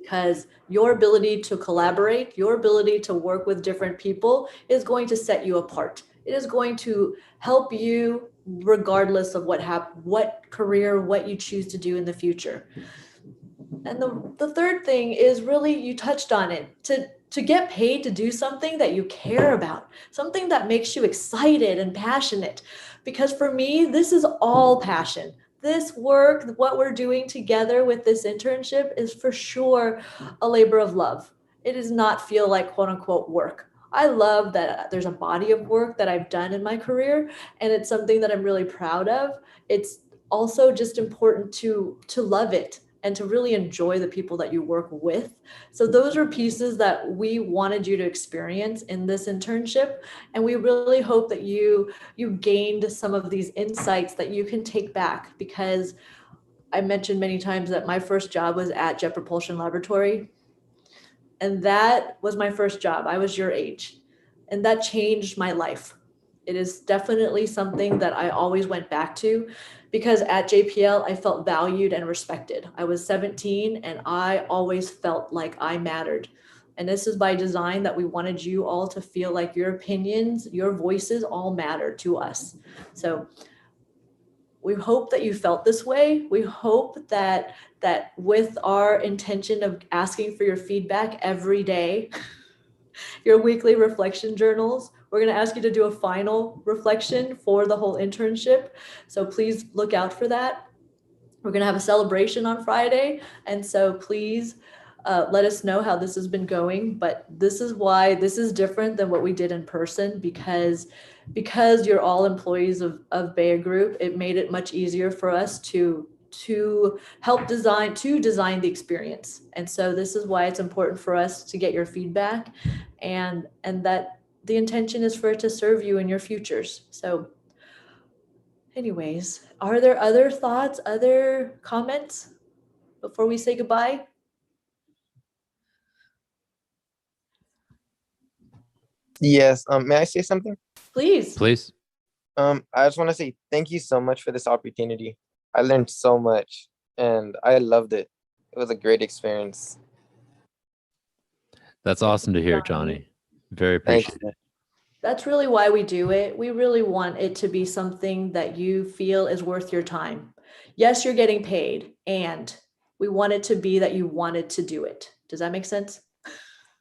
Because your ability to collaborate, your ability to work with different people is going to set you apart. It is going to help you regardless of what career, what you choose to do in the future. And the third thing is really, you touched on it, to get paid to do something that you care about, something that makes you excited and passionate. Because for me, this is all passion. This work, what we're doing together with this internship, is for sure a labor of love. It does not feel like quote unquote work. I love that there's a body of work that I've done in my career, and it's something that I'm really proud of. It's also just important to love it and to really enjoy the people that you work with. So those are pieces that we wanted you to experience in this internship. And we really hope that you gained some of these insights that you can take back, because I mentioned many times that my first job was at Jet Propulsion Laboratory. And that was my first job. I was your age. And that changed my life. It is definitely something that I always went back to, because at JPL, I felt valued and respected. I was 17 and I always felt like I mattered. And this is by design, that we wanted you all to feel like your opinions, your voices all matter to us. So we hope that you felt this way. We hope that with our intention of asking for your feedback every day, your weekly reflection journals, we're going to ask you to do a final reflection for the whole internship. So please look out for that. We're going to have a celebration on Friday. And so please let us know how this has been going. But this is why this is different than what we did in person, because you're all employees of Bayer Group. It made it much easier for us to help design the experience. And so this is why it's important for us to get your feedback, and that the intention is for it to serve you in your futures. So anyways, are there other thoughts, other comments before we say goodbye? Yes. May I say something? Please. Please. I just want to say thank you so much for this opportunity. I learned so much and I loved it. It was a great experience. That's awesome to hear, Johnny. Very appreciate it. That's really why we do it. We really want it to be something that you feel is worth your time. Yes, you're getting paid, and we want it to be that you wanted to do it. Does that make sense?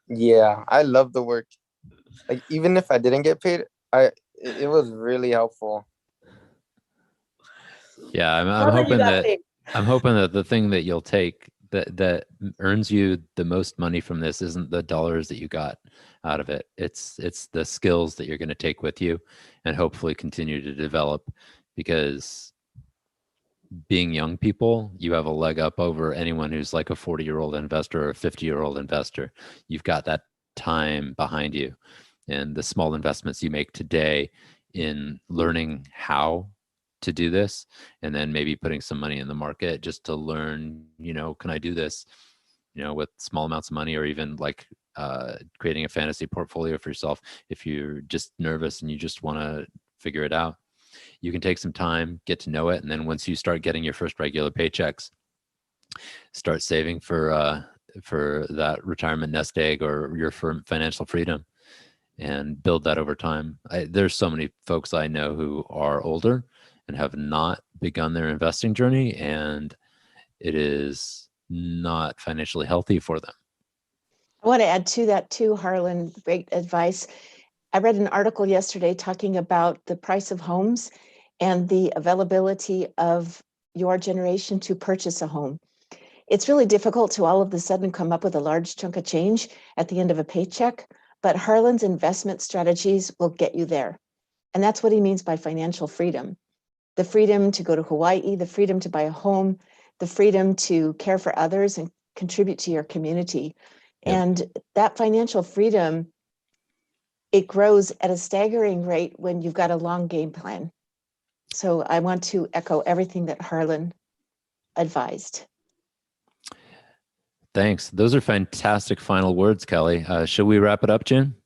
Yeah, I love the work. Like, even if I didn't get paid, it was really helpful. Yeah, I'm hoping that the thing that you'll take that earns you the most money from this isn't the dollars that you got out of it. It's the skills that you're going to take with you and hopefully continue to develop, because being young people, you have a leg up over anyone who's like a 40-year-old investor or a 50-year-old investor. You've got that time behind you, and the small investments you make today in learning how to do this, and then maybe putting some money in the market just to learn, can I do this, with small amounts of money, or even like creating a fantasy portfolio for yourself. If you're just nervous and you just want to figure it out, you can take some time, get to know it. And then once you start getting your first regular paychecks, start saving for that retirement nest egg or your financial freedom, and build that over time. There's so many folks I know who are older and have not begun their investing journey, and it is not financially healthy for them. I want to add to that too, Harlan. Great advice. I read an article yesterday talking about the price of homes, and the availability of your generation to purchase a home. It's really difficult to all of a sudden come up with a large chunk of change at the end of a paycheck, but Harlan's investment strategies will get you there. And that's what he means by financial freedom. The freedom to go to Hawaii, the freedom to buy a home, the freedom to care for others and contribute to your community. Yep. And that financial freedom, it grows at a staggering rate when you've got a long game plan. So I want to echo everything that Harlan advised. Thanks. Those are fantastic final words, Kelly. Should we wrap it up, June?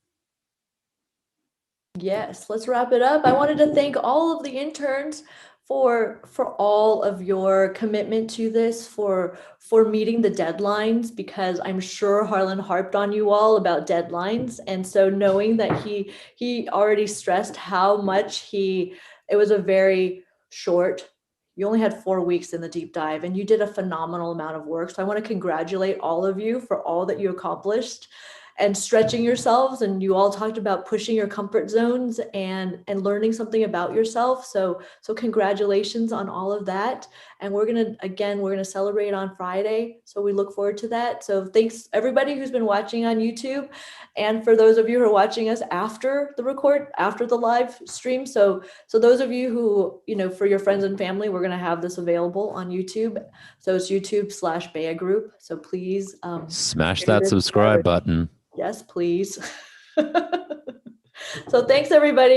Yes, let's wrap it up. I wanted to thank all of the interns for all of your commitment to this, for meeting the deadlines, because I'm sure Harlan harped on you all about deadlines. And so knowing that he already stressed how much it was a very short, you only had 4 weeks in the deep dive, and you did a phenomenal amount of work. So I want to congratulate all of you for all that you accomplished and stretching yourselves. And you all talked about pushing your comfort zones and learning something about yourself. So congratulations on all of that. And we're going to celebrate on Friday. So we look forward to that. So thanks everybody who's been watching on YouTube. And for those of you who are watching us after the live stream. So those of you who, for your friends and family, we're going to have this available on YouTube. So it's YouTube/Bea Group. So please Smash that subscribe button. Yes, please. So thanks, everybody.